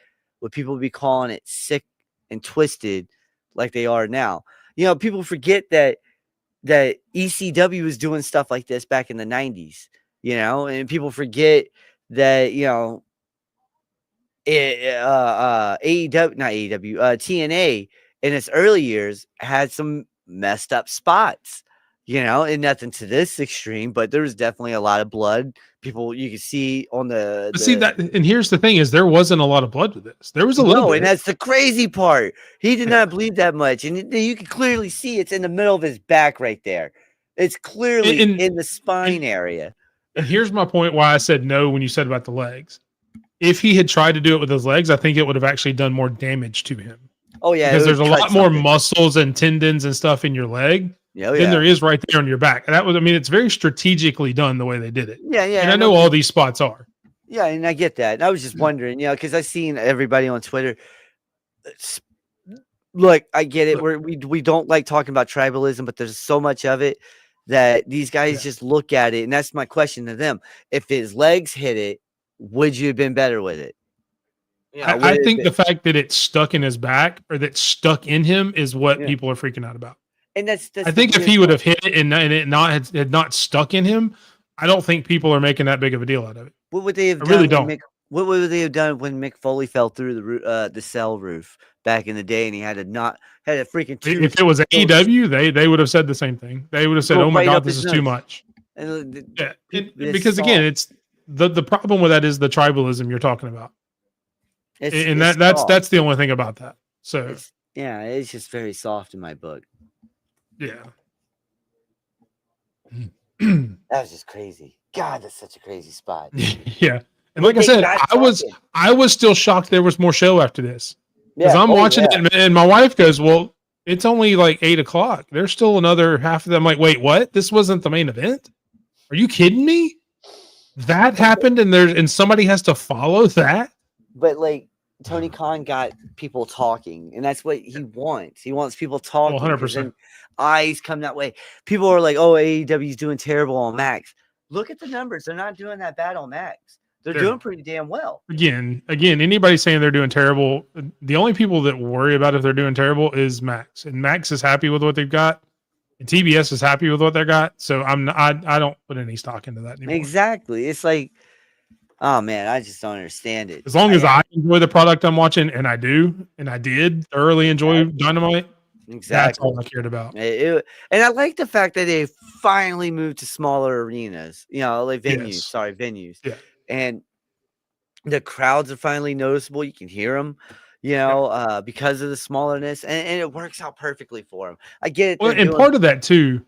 would people be calling it sick and twisted like they are now? People forget that ECW was doing stuff like this back in the 90s, and people forget that, AEW, not AEW, TNA in its early years had some messed up spots, and nothing to this extreme, but there was definitely a lot of blood. People you could see on see that, and here's the thing: is there wasn't a lot of blood with this. There was a little bit, and that's the crazy part. He did not bleed that much, and you can clearly see it's in the middle of his back right there. It's clearly in the spine area. And here's my point: why I said no when you said about the legs. If he had tried to do it with his legs, I think it would have actually done more damage to him. Oh yeah, because there's a lot more muscles and tendons and stuff in your leg than there is right there on your back. And it's very strategically done the way they did it. Yeah. And I know all these spots are. Yeah, and I get that. And I was just wondering, because I've seen everybody on Twitter. Look, I get it. We don't like talking about tribalism, but there's so much of it that these guys just look at it, and that's my question to them. If his legs hit it, would you have been better with it? I think the fact that it's stuck in his back or that's stuck in him is what people are freaking out about. And that's I think if he would have hit it and it had not stuck in him, I don't think people are making that big of a deal out of it. What would they have done? I really don't. What would they have done when Mick Foley fell through the cell roof back in the day, and he had a freaking tube If it was AEW, they would have said the same thing. They would have said, go "Oh my right God, up this his is too nose. much." And Yeah, it's because again, soft. it's the problem with that is the tribalism you're talking about, and It's that's soft. the only thing about that. So It's just very soft in my book. yeah. That was just crazy. God, that's such a crazy spot. Yeah. And like I said, I was still shocked there was more show after this. Because I'm watching it and my wife goes, "Well, it's only like 8:00. There's still another half of them." I'm like, wait, what? This wasn't the main event? Are you kidding me? That happened and somebody has to follow that? But like Tony Khan got people talking, and that's what he wants. He wants people talking. 100%. Then eyes come that way. People are like, "Oh, AEW's doing terrible on Max." Look at the numbers; they're not doing that bad on Max. They're doing pretty damn well. Again, anybody saying they're doing terrible, the only people that worry about if they're doing terrible is Max, and Max is happy with what they've got, and TBS is happy with what they got. So I don't put any stock into that anymore. Exactly. It's like, oh man, I just don't understand it. As long as I enjoy the product I'm watching, and I do, and I did thoroughly enjoy Dynamite. Exactly. That's all I cared about. And I like the fact that they finally moved to smaller arenas, like venues. Venues. Yeah. And the crowds are finally noticeable. You can hear them, because of the smallerness, and it works out perfectly for them. I get it. Well, and part of that too,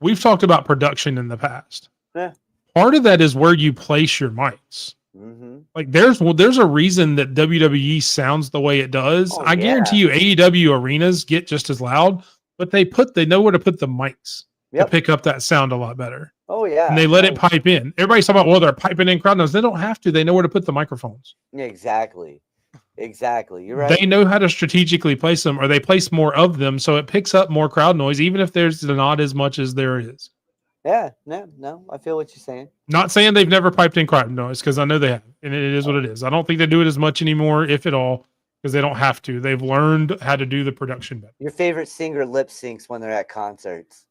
we've talked about production in the past. Yeah. Part of that is where you place your mics. Mm-hmm. Like there's a reason that WWE sounds the way it does. I guarantee you AEW arenas get just as loud, but they know where to put the mics to pick up that sound a lot better. Oh yeah. And they let it pipe in. Everybody's talking about, well, they're piping in crowd noise. They don't have to. They know where to put the microphones. Exactly. You're right. They know how to strategically place them, or they place more of them so it picks up more crowd noise, even if there's not as much as there is. Yeah, no, I feel what you're saying. Not saying they've never piped in crowd noise, because I know they have, and it is what it is. I don't think they do it as much anymore, if at all, because they don't have to. They've learned how to do the production better. Your favorite singer lip syncs when they're at concerts.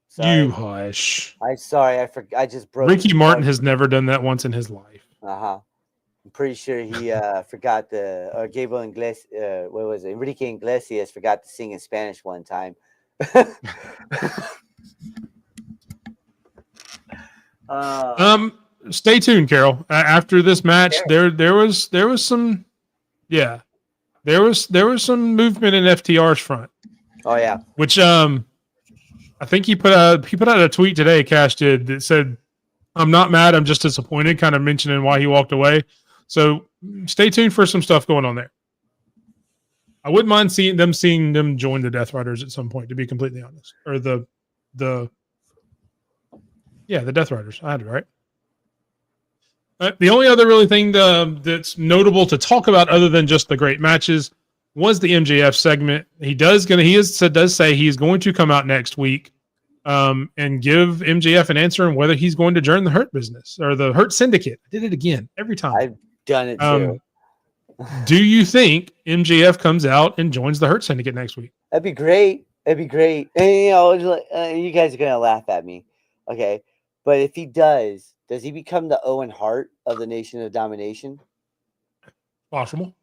Sorry. You hush. I'm sorry, I just broke. Ricky Martin has never done that once in his life. I'm pretty sure he forgot Gabriel Iglesias. What was it? Enrique Iglesias forgot to sing in Spanish one time. Stay tuned, Carol. After this match, there was some, there was some movement in FTR's front. Oh yeah, which I think he put out a tweet today. Cash did, that said, "I'm not mad, I'm just disappointed," kind of mentioning why he walked away. So stay tuned for some stuff going on there. I wouldn't mind seeing them join the Death Riders at some point, to be completely honest, or the Death Riders. I had it right. The only other really thing that's notable to talk about, other than just the great matches, was the MJF segment. He does say he's going to come out next week and give MJF an answer on whether he's going to join the Hurt business or the Hurt Syndicate. I did it again every time. I've done it too. Do you think MJF comes out and joins the Hurt Syndicate next week? That'd be great. And you guys are gonna laugh at me, okay? But if he does he become the Owen Hart of the Nation of Domination? Possible.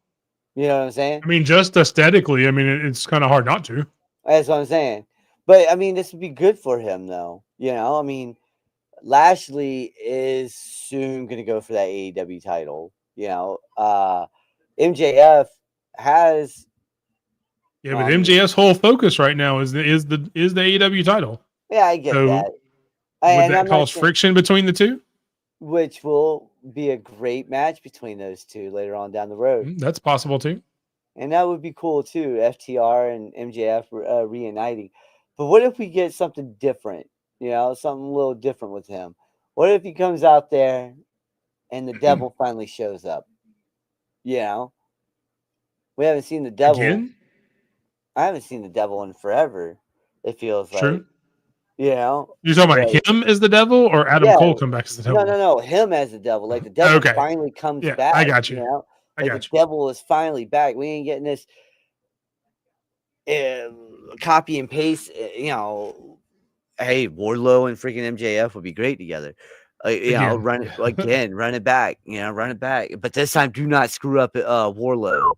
You know what I'm saying? I mean, just aesthetically, I mean, it's kind of hard not to. That's what I'm saying. But I mean, this would be good for him, though. I mean, Lashley is soon going to go for that AEW title. MJF has. Yeah, but MJF's whole focus right now is the AEW title. Yeah, I get that. Would that cause friction between the two? Which will be a great match between those two later on down the road. That's possible too. And that would be cool too, FTR and MJF reuniting. But what if we get something different? Something a little different with him. What if he comes out there and the devil finally shows up? We haven't seen the devil. Again? I haven't seen the devil in forever, it feels like. True. You're talking about him as the devil, or Adam Cole come back as the devil? No, him as the devil. Like the devil finally comes back. I got you. The devil is finally back. We ain't getting this copy and paste. Hey, Wardlow and freaking MJF would be great together. Again. run it again, run it back, run it back. But this time, do not screw up Warlow.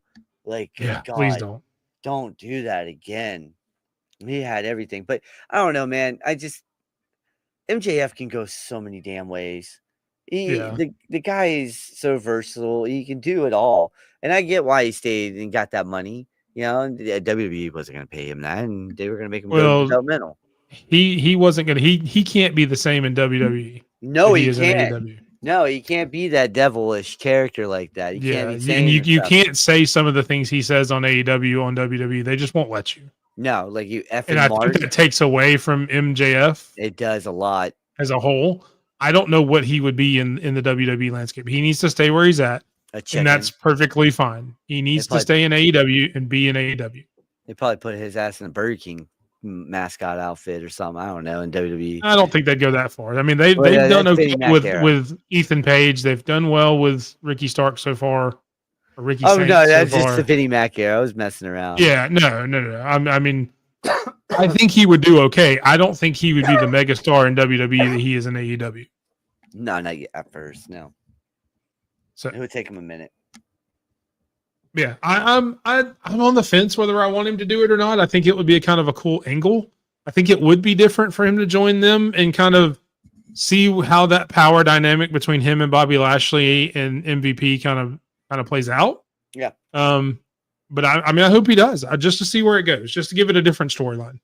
Like, good Yeah, please God, don't do that again. He had everything, but I don't know, man. MJF can go so many damn ways. Yeah. The guy is so versatile. He can do it all, and I get why he stayed and got that money. And WWE wasn't going to pay him that, and they were going to make him go Well, developmental. he wasn't gonna he can't be the same in WWE No, that he he is in can't. AEW. No, he can't be that devilish character like that. He can't Yeah, be and saying you stuff. can't say some of the things he says on AEW on WWE. They just won't let you. No, like you And effing I Mark. think that takes away from MJF It does a lot. as a whole. I don't know what he would be in the WWE landscape. He needs to stay where he's at, A chicken. and that's perfectly fine. He needs to stay in AEW and be in AEW. They probably put his ass in a Burger King mascot outfit or something. I don't know, in WWE. I don't think they'd go that far. I mean, they've Well, done that's okay Vinnie Mac with era. with Ethan Page. They've done well with Ricky Stark so far. Or Ricky Oh Saints no, so that's far. just the Vinnie Mac era. I was messing around. Yeah, no. I mean, I think he would do okay. I don't think he would be the megastar in WWE that he is in AEW. No, not yet at first. No. So it would take him a minute. Yeah, I'm on the fence whether I want him to do it or not. I think it would be a kind of a cool angle. I think it would be different for him to join them and kind of see how that power dynamic between him and Bobby Lashley and MVP kind of plays out. Yeah. But I mean, I hope he does, just to see where it goes, just to give it a different storyline.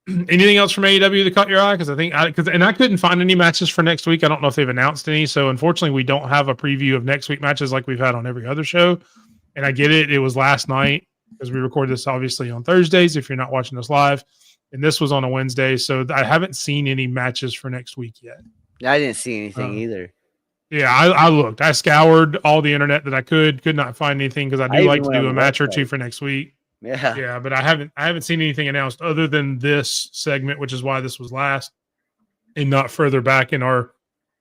Anything else from AEW that caught your eye? Because I couldn't find any matches for next week. I don't know if they've announced any. So unfortunately, we don't have a preview of next week matches like we've had on every other show. And I get it. It was last night because we record this obviously on Thursdays if you're not watching us live. And this was on a Wednesday. So I haven't seen any matches for next week yet. I didn't see anything either. Yeah, I looked. I scoured all the internet that I could not find anything because I do like to do a match or two for next week. Yeah, but I haven't seen anything announced other than this segment, which is why this was last and not further back in our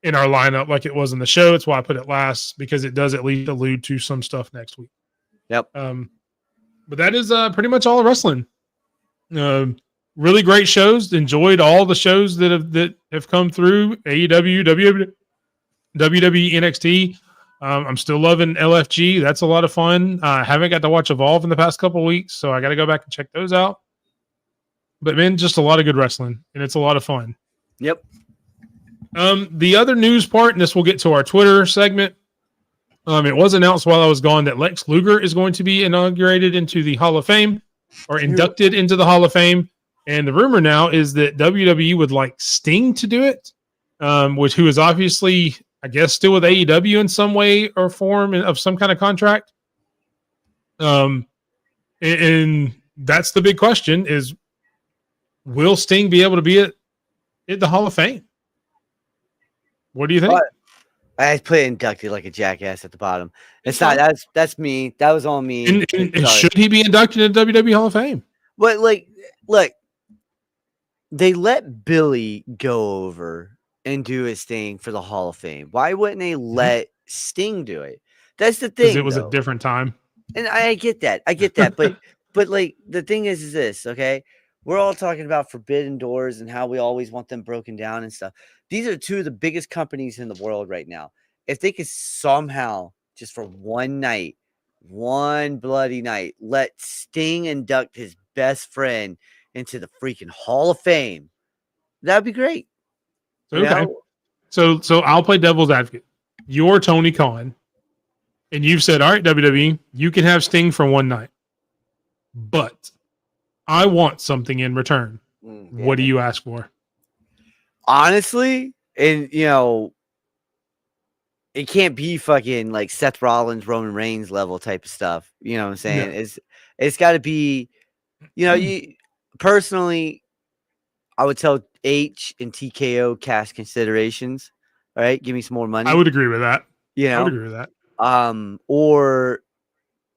lineup like it was in the show. It's why I put it last, because it does at least allude to some stuff next week. Yep. But that is pretty much all of wrestling. Really great shows. Enjoyed all the shows that have come through. AEW, WWE, NXT. I'm still loving LFG. That's a lot of fun. I haven't got to watch Evolve in the past couple of weeks, so I got to go back and check those out. But man, just a lot of good wrestling, and it's a lot of fun. Yep. The other news part, and this will get to our Twitter segment. It was announced while I was gone that Lex Luger is going to be inaugurated into the Hall of Fame, or inducted into the Hall of Fame. And the rumor now is that WWE would like Sting to do it, who is obviously, I guess, still with AEW in some way or form of some kind of contract. And that's the big question is, will Sting be able to be at the Hall of Fame? What do you think? I put inducted like a jackass at the bottom. It's not, that's me. That was on me. And should he be inducted into WWE Hall of Fame? But look, they let Billy go over and do his thing for the Hall of Fame. Why wouldn't they let Sting do it? That's the thing. Because it was a different time. And I get that. But like the thing is this, okay? We're all talking about forbidden doors and how we always want them broken down and stuff. These are two of the biggest companies in the world right now. If they could somehow, just for one night, one bloody night, let Sting induct his best friend into the freaking Hall of Fame, that'd be great. Okay. So I'll play devil's advocate. You're Tony Khan, and you've said, all right, WWE, you can have Sting for one night, but I want something in return. What do you ask for? Honestly, and it can't be fucking like Seth Rollins, Roman Reigns level type of stuff. You know what I'm saying? Yeah. It's got to be, you personally, I would tell H and TKO cash considerations. All right, give me some more money. I would agree with that. I would agree with that.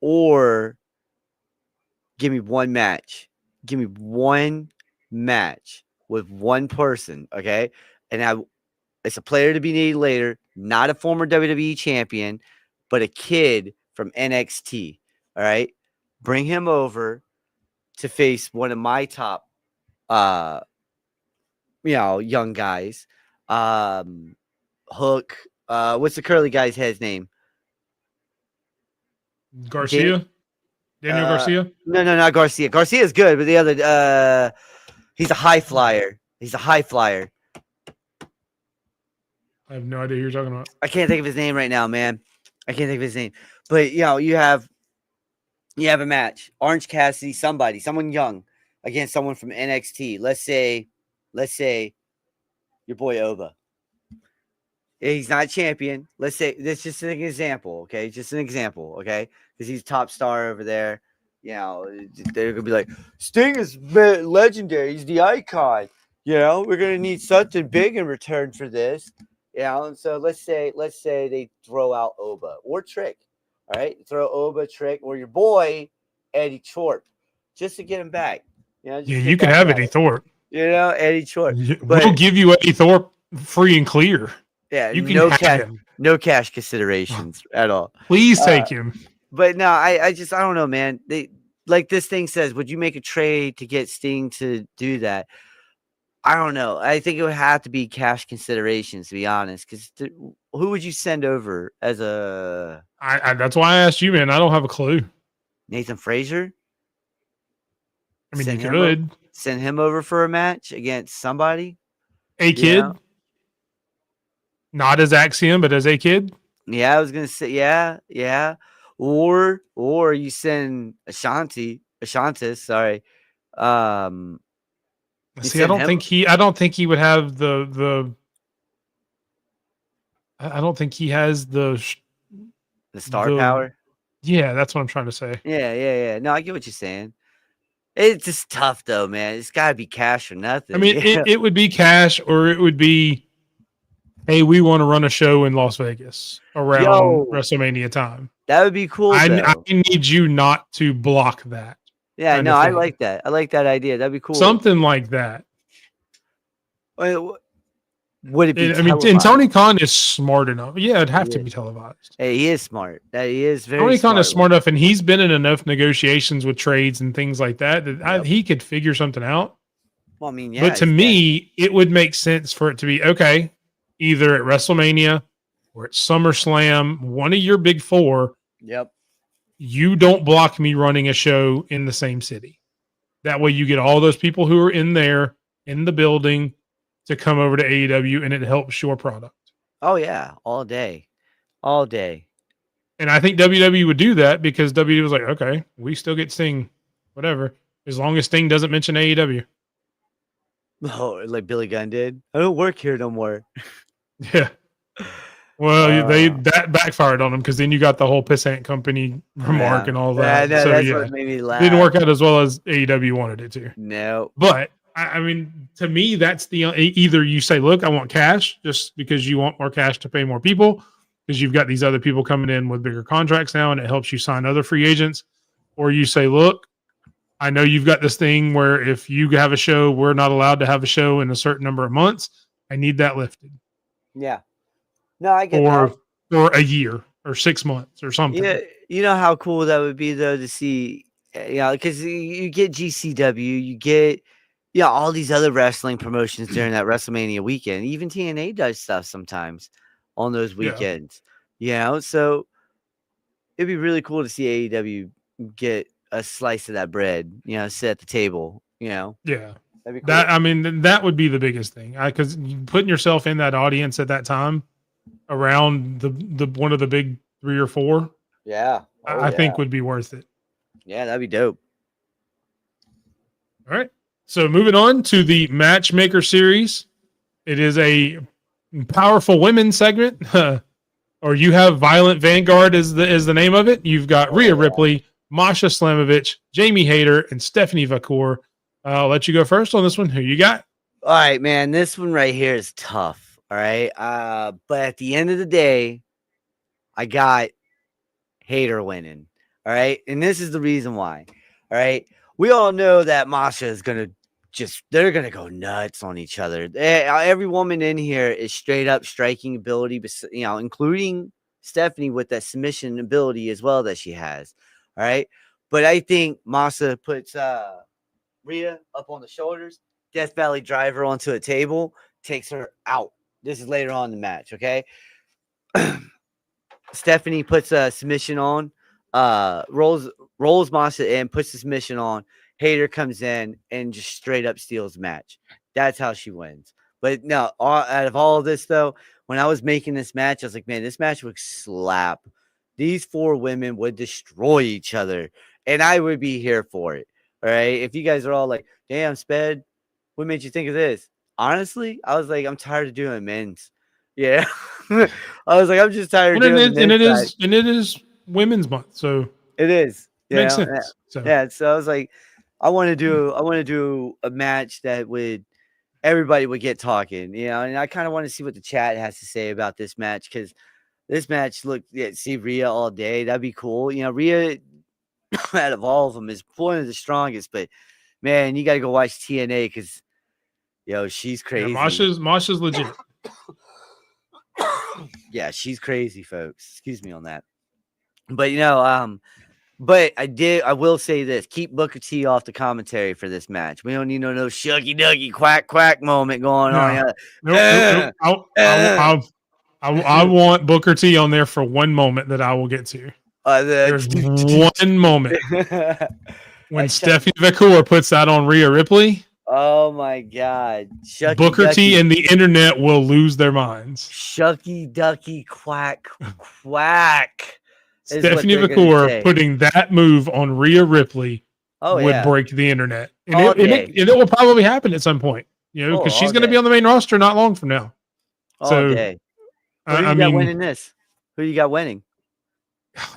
Or give me one match. Give me one match with one person, okay? And it's a player to be needed later, not a former WWE champion, but a kid from NXT. All right, bring him over to face one of my top, young guys. Hook. What's the curly guy's head's name? Dan- Garcia, Daniel Garcia. No, not Garcia. Garcia's good, but the other, he's a high flyer. He's a high flyer. I have no idea who you're talking about. I can't think of his name right now, man. I can't think of his name. But you have a match. Orange Cassidy, someone young against someone from NXT. Let's say your boy Oba. He's not champion. Let's say that's just an example, okay? Just an example, okay? Because he's top star over there. They're gonna be like, Sting is legendary. He's the icon. We're gonna need something big in return for this. And so let's say they throw out Oba or Trick. All right, throw Oba, Trick, or your boy Eddie Thorpe, just to get him back. You can have Eddie Thorpe. Eddie Thorpe. We'll give you Eddie Thorpe free and clear. Yeah, you can have him. No cash considerations at all. Please take him. But no, I don't know, man. They like this thing says, would you make a trade to get Sting to do that? I don't know. I think it would have to be cash considerations, to be honest. Because who would you send over as a? That's why I asked you, man. I don't have a clue. Nathan Frazier. I mean, you could send him over for a match against somebody. A Kid. Not as Axiom, but as A Kid. Yeah, I was gonna say, yeah. Or you send Ashantis, sorry. See, I don't think he would have the I don't think he has the star power. Yeah, that's what I'm trying to say. Yeah. No, I get what you're saying. It's just tough though, man. It's gotta be cash or nothing. I mean, it would be cash, or it would be, hey, we want to run a show in Las Vegas around WrestleMania time. That would be cool. I need you not to block that. Yeah, no, I like that. I like that idea. That'd be cool. Something like that. Would it be? I mean, and Tony Khan is smart enough. Yeah, it'd have to be televised. Hey, he is smart. He is very. Tony Khan is smart enough, and he's been in enough negotiations with trades and things like that he could figure something out. Well, I mean, yeah. But to me, it would make sense for it to be okay, either at WrestleMania or at SummerSlam, one of your big four. Yep. You don't block me running a show in the same city. That way you get all those people who are in there, in the building, to come over to AEW, and it helps your product. Oh, yeah. All day. All day. And I think WWE would do that because WWE was like, okay, we still get Sting, whatever, as long as Sting doesn't mention AEW. Oh, like Billy Gunn did? I don't work here no more. Yeah. Well, that backfired on him because then you got the whole Pissant Company remark and all that. Yeah, that's what made me laugh. Didn't work out as well as AEW wanted it to. No. But, I mean, to me, that's either you say, look, I want cash just because you want more cash to pay more people because you've got these other people coming in with bigger contracts now and it helps you sign other free agents. Or you say, look, I know you've got this thing where if you have a show, we're not allowed to have a show in a certain number of months. I need that lifted. Yeah. No, I get that. Or a year or 6 months or something. Yeah, you know how cool that would be though to see, because you get GCW, you get all these other wrestling promotions during that WrestleMania weekend. Even TNA does stuff sometimes on those weekends. So it'd be really cool to see AEW get a slice of that bread. Sit at the table. Yeah. That'd be cool. That would be the biggest thing because putting yourself in that audience at that time. Around the one of the big 3 or 4, I think would be worth it. Yeah, that'd be dope. All right, so moving on to the Matchmaker series, it is a powerful women segment, or you have Violent Vanguard is the name of it. You've got Rhea Ripley, Masha Slamovich, Jamie Hayter, and Stephanie Vacour. I'll let you go first on this one. Who you got? All right, man, this one right here is tough. All right. But at the end of the day, I got Hater winning. All right. And this is the reason why. All right. We all know that Masha is going to they're going to go nuts on each other. Every woman in here is straight up striking ability, including Stephanie with that submission ability as well that she has. All right. But I think Masha puts Rhea up on the shoulders, Death Valley driver onto a table, takes her out. This is later on in the match, okay? Stephanie puts a submission on, rolls Masha in, puts the submission on. Hayter comes in and just straight up steals the match. That's how she wins. But no, out of all of this, though, when I was making this match, I was like, man, this match would slap. These 4 women would destroy each other, and I would be here for it. All right. If you guys are all like, damn, Sped, what made you think of this? Honestly, I was like, I'm tired of doing men's. Yeah. I was like, I'm just tired of And doing the men's side. it is Women's Month, so It is. makes Yeah. sense. So Yeah. So I was like, I want to do a match that would everybody would get talking, and I kind of want to see what the chat has to say about this match, because this match see Rhea all day. That'd be cool. Rhea out of all of them is one of the strongest, but man, you got to go watch TNA because she's crazy. yeah, Masha's legit. Yeah, she's crazy, folks. Excuse me on that. But but I will say this: keep Booker T off the commentary for this match. We don't need no shucky ducky quack quack moment going on. Nope. I want Booker T on there for one moment that I will get to. There's one moment when Stephanie McCool puts that on Rhea Ripley. Oh my God! Booker T and the internet will lose their minds. Shucky ducky quack quack. Stephanie McCool putting that move on Rhea Ripley would break the internet, and it will probably happen at some point. Because she's going to be on the main roster not long from now. All day. Who do you got winning this? Who you got winning?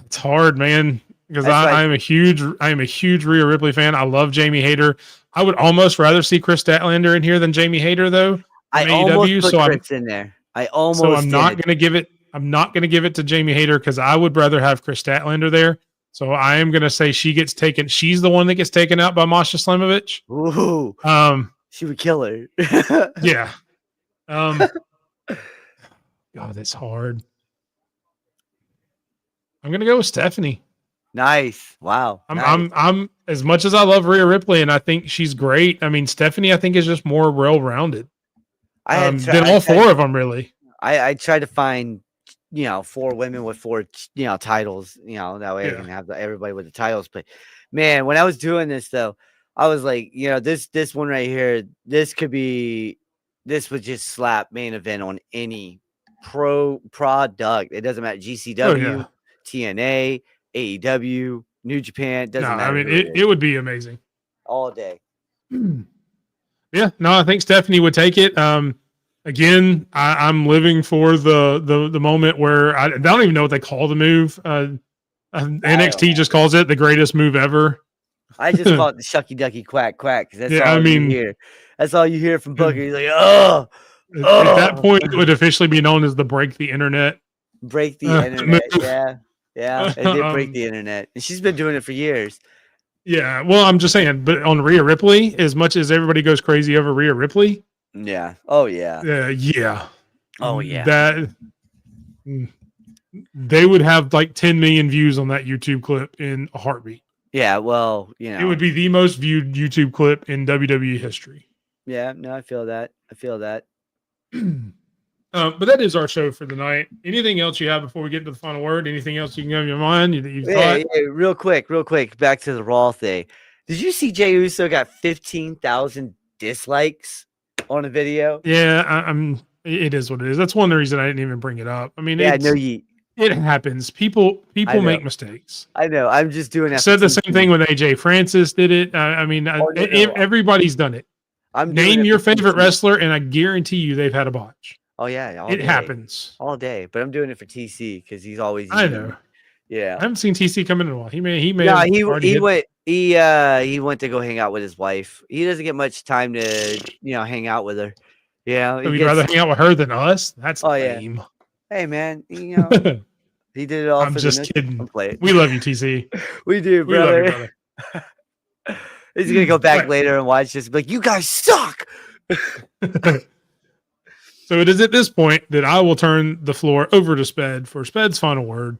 It's hard, man, because I am a huge Rhea Ripley fan. I love Jamie Hayter. I would almost rather see Chris Statlander in here than Jamie Hayter, though. I almost put Chris in there. I'm not going to give it. I'm not going to give it to Jamie Hayter because I would rather have Chris Statlander there. So I am going to say she gets taken. She's the one that gets taken out by Masha Slamovich. Ooh. She would kill her. Yeah. God, that's hard. I'm gonna go with Stephanie. Nice. Wow. I'm as much as I love Rhea Ripley and I think she's great. I mean, Stephanie, I think is just more well-rounded than all 4 of them. Really, I tried to find 4 women with 4 titles. That way I can have everybody with the titles. But man, when I was doing this though, I was like, this one right here, this would just slap main event on any product. It doesn't matter. GCW, TNA, AEW, New Japan. Doesn't matter. I mean, it would be amazing all day. Yeah, no, I think Stephanie would take it. Again, I'm living for the moment where I don't even know what they call the move. NXT just calls it the greatest move ever. I just call it the shucky ducky quack quack because that's all you hear. That's all you hear from Booker. He's like, oh. At that point, it would officially be known as the break the internet. Break the internet, yeah. It did break the internet, and she's been doing it for years. Yeah, well, I'm just saying, but on Rhea Ripley, as much as everybody goes crazy over Rhea Ripley, yeah, oh yeah, oh yeah, that they would have like 10 million views on that YouTube clip in a heartbeat. Yeah, well, it would be the most viewed YouTube clip in WWE history. Yeah, no, I feel that. But that is our show for the night. Anything else you have before we get to the final word? Anything else you can have in your mind that you've thought? Yeah, real quick. Back to the Raw thing. Did you see Jey Uso got 15,000 dislikes on a video? Yeah, it is what it is. That's one reason I didn't even bring it up. I mean, it happens. People make mistakes. I know. I'm just doing that. I said the same thing when AJ Francis did it. Everybody's done it. Name your favorite wrestler, and I guarantee you they've had a botch. Oh yeah, it happens all day. But I'm doing it for TC because he's always. I know. Yeah, I haven't seen TC come in a while. He may. No, he went to go hang out with his wife. He doesn't get much time to hang out with her. Yeah, so you'd rather hang out with her than us? That's lame. Yeah. Hey man, he did it all. I'm just kidding. We love you, TC. We do, brother. We love you, brother. He's gonna go back later and watch this. Like, you guys suck. So it is at this point that I will turn the floor over to Sped for Sped's final word.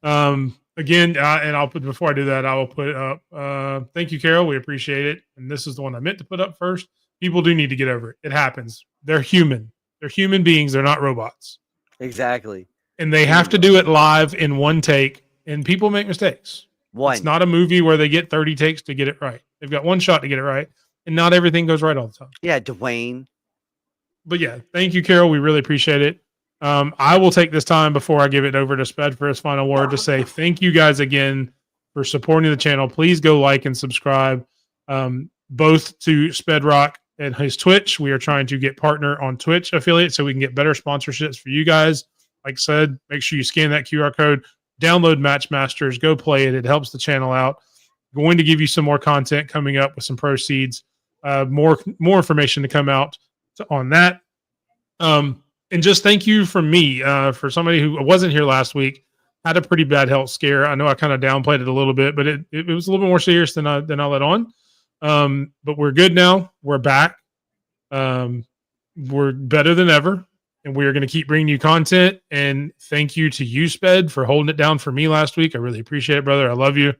Again, and I'll put before I do that, I will put up. Thank you, Carol. We appreciate it. And this is the one I meant to put up first. People do need to get over it. It happens. They're human. They're human beings. They're not robots. Exactly. And they have to do it live in one take. And people make mistakes. It's not a movie where they get 30 takes to get it right. They've got one shot to get it right. And not everything goes right all the time. Yeah, Dwayne. But yeah, thank you, Carol. We really appreciate it. I will take this time before I give it over to Sped for his final word to say thank you guys again for supporting the channel. Please go like and subscribe both to Sped Rock and his Twitch. We are trying to get partner on Twitch affiliate so we can get better sponsorships for you guys. Like I said, make sure you scan that QR code, download Match Masters, go play it. It helps the channel out. Going to give you some more content coming up with some proceeds, more information to come out on that. And just thank you from me for somebody who wasn't here last week, had a pretty bad health scare. I know I kind of downplayed it a little bit, but it was a little bit more serious than I let on. But we're good now. We're back. We're better than ever, and we are going to keep bringing you content. And thank you to you, Sped, for holding it down for me last week. I really appreciate it, brother. I love you.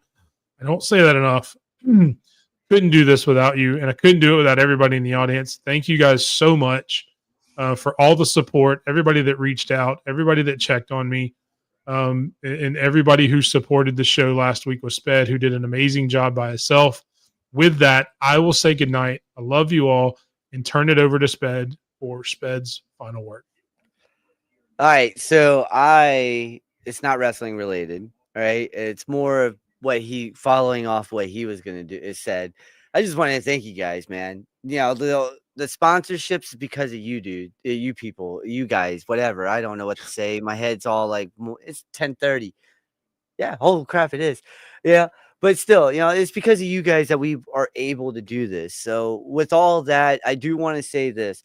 I don't say that enough. Couldn't do this without you, and I couldn't do it without everybody in the audience. Thank you guys so much for all the support, everybody that reached out, everybody that checked on me, and everybody who supported the show last week with Sped, who did an amazing job by himself. With that, I will say goodnight. I love you all, and turn it over to Sped for Sped's final word. All right, so it's not wrestling related, all right? It's more of what following off what he was going to do is said. I just want to thank you guys, man. You know, the sponsorships is because of you, dude. You people, you guys, whatever. I don't know what to say. My head's all like, it's 10:30. Yeah, holy crap, it is. Yeah, but still, you know, it's because of you guys that we are able to do this. So with all that, I do want to say this.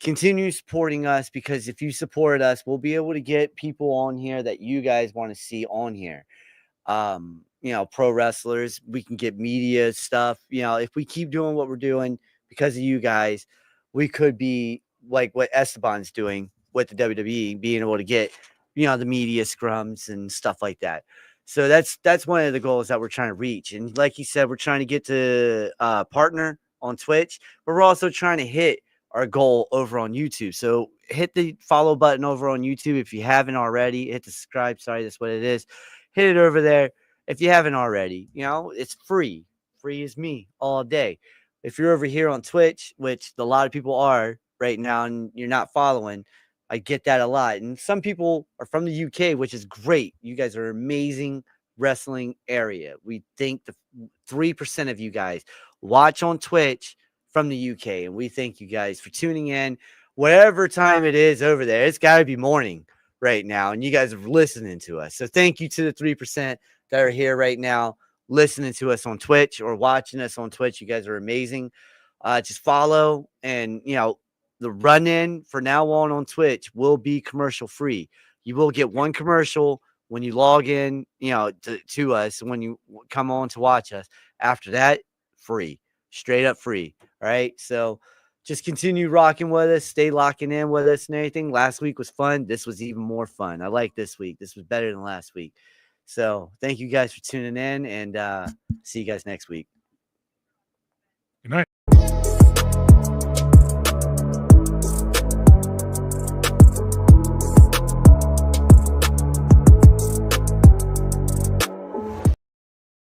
Continue supporting us, because if you support us, we'll be able to get people on here that you guys want to see on here. You know, pro wrestlers, we can get media stuff. You know, if we keep doing what we're doing because of you guys, we could be like what Esteban's doing with the WWE, being able to get, you know, the media scrums and stuff like that. So that's one of the goals that we're trying to reach. And like you said, we're trying to get to partner on Twitch, but we're also trying to hit our goal over on YouTube. So hit the follow button over on YouTube if you haven't already. Hit the subscribe. Sorry, that's what it is. Hit it over there if you haven't already. You know, it's free. Free as me all day. If you're over here on Twitch, which a lot of people are right now, and you're not following, I get that a lot. And some people are from the UK, which is great. You guys are amazing wrestling area. We think the 3% of you guys watch on Twitch from the UK, and we thank you guys for tuning in. Whatever time it is over there, it's got to be morning right now, and you guys are listening to us. So thank you to the 3% that are here right now, listening to us on Twitch or watching us on Twitch. You guys are amazing. Just follow, and you know, the run-in for now on Twitch will be commercial free. You will get one commercial when you log in, you know, to us, when you come on to watch us. After that, free, straight up free. All right, so just continue rocking with us, stay locking in with us and everything. Last week was fun. This was even more fun. I like this week. This was better than last week. So thank you guys for tuning in, and see you guys next week. Good night.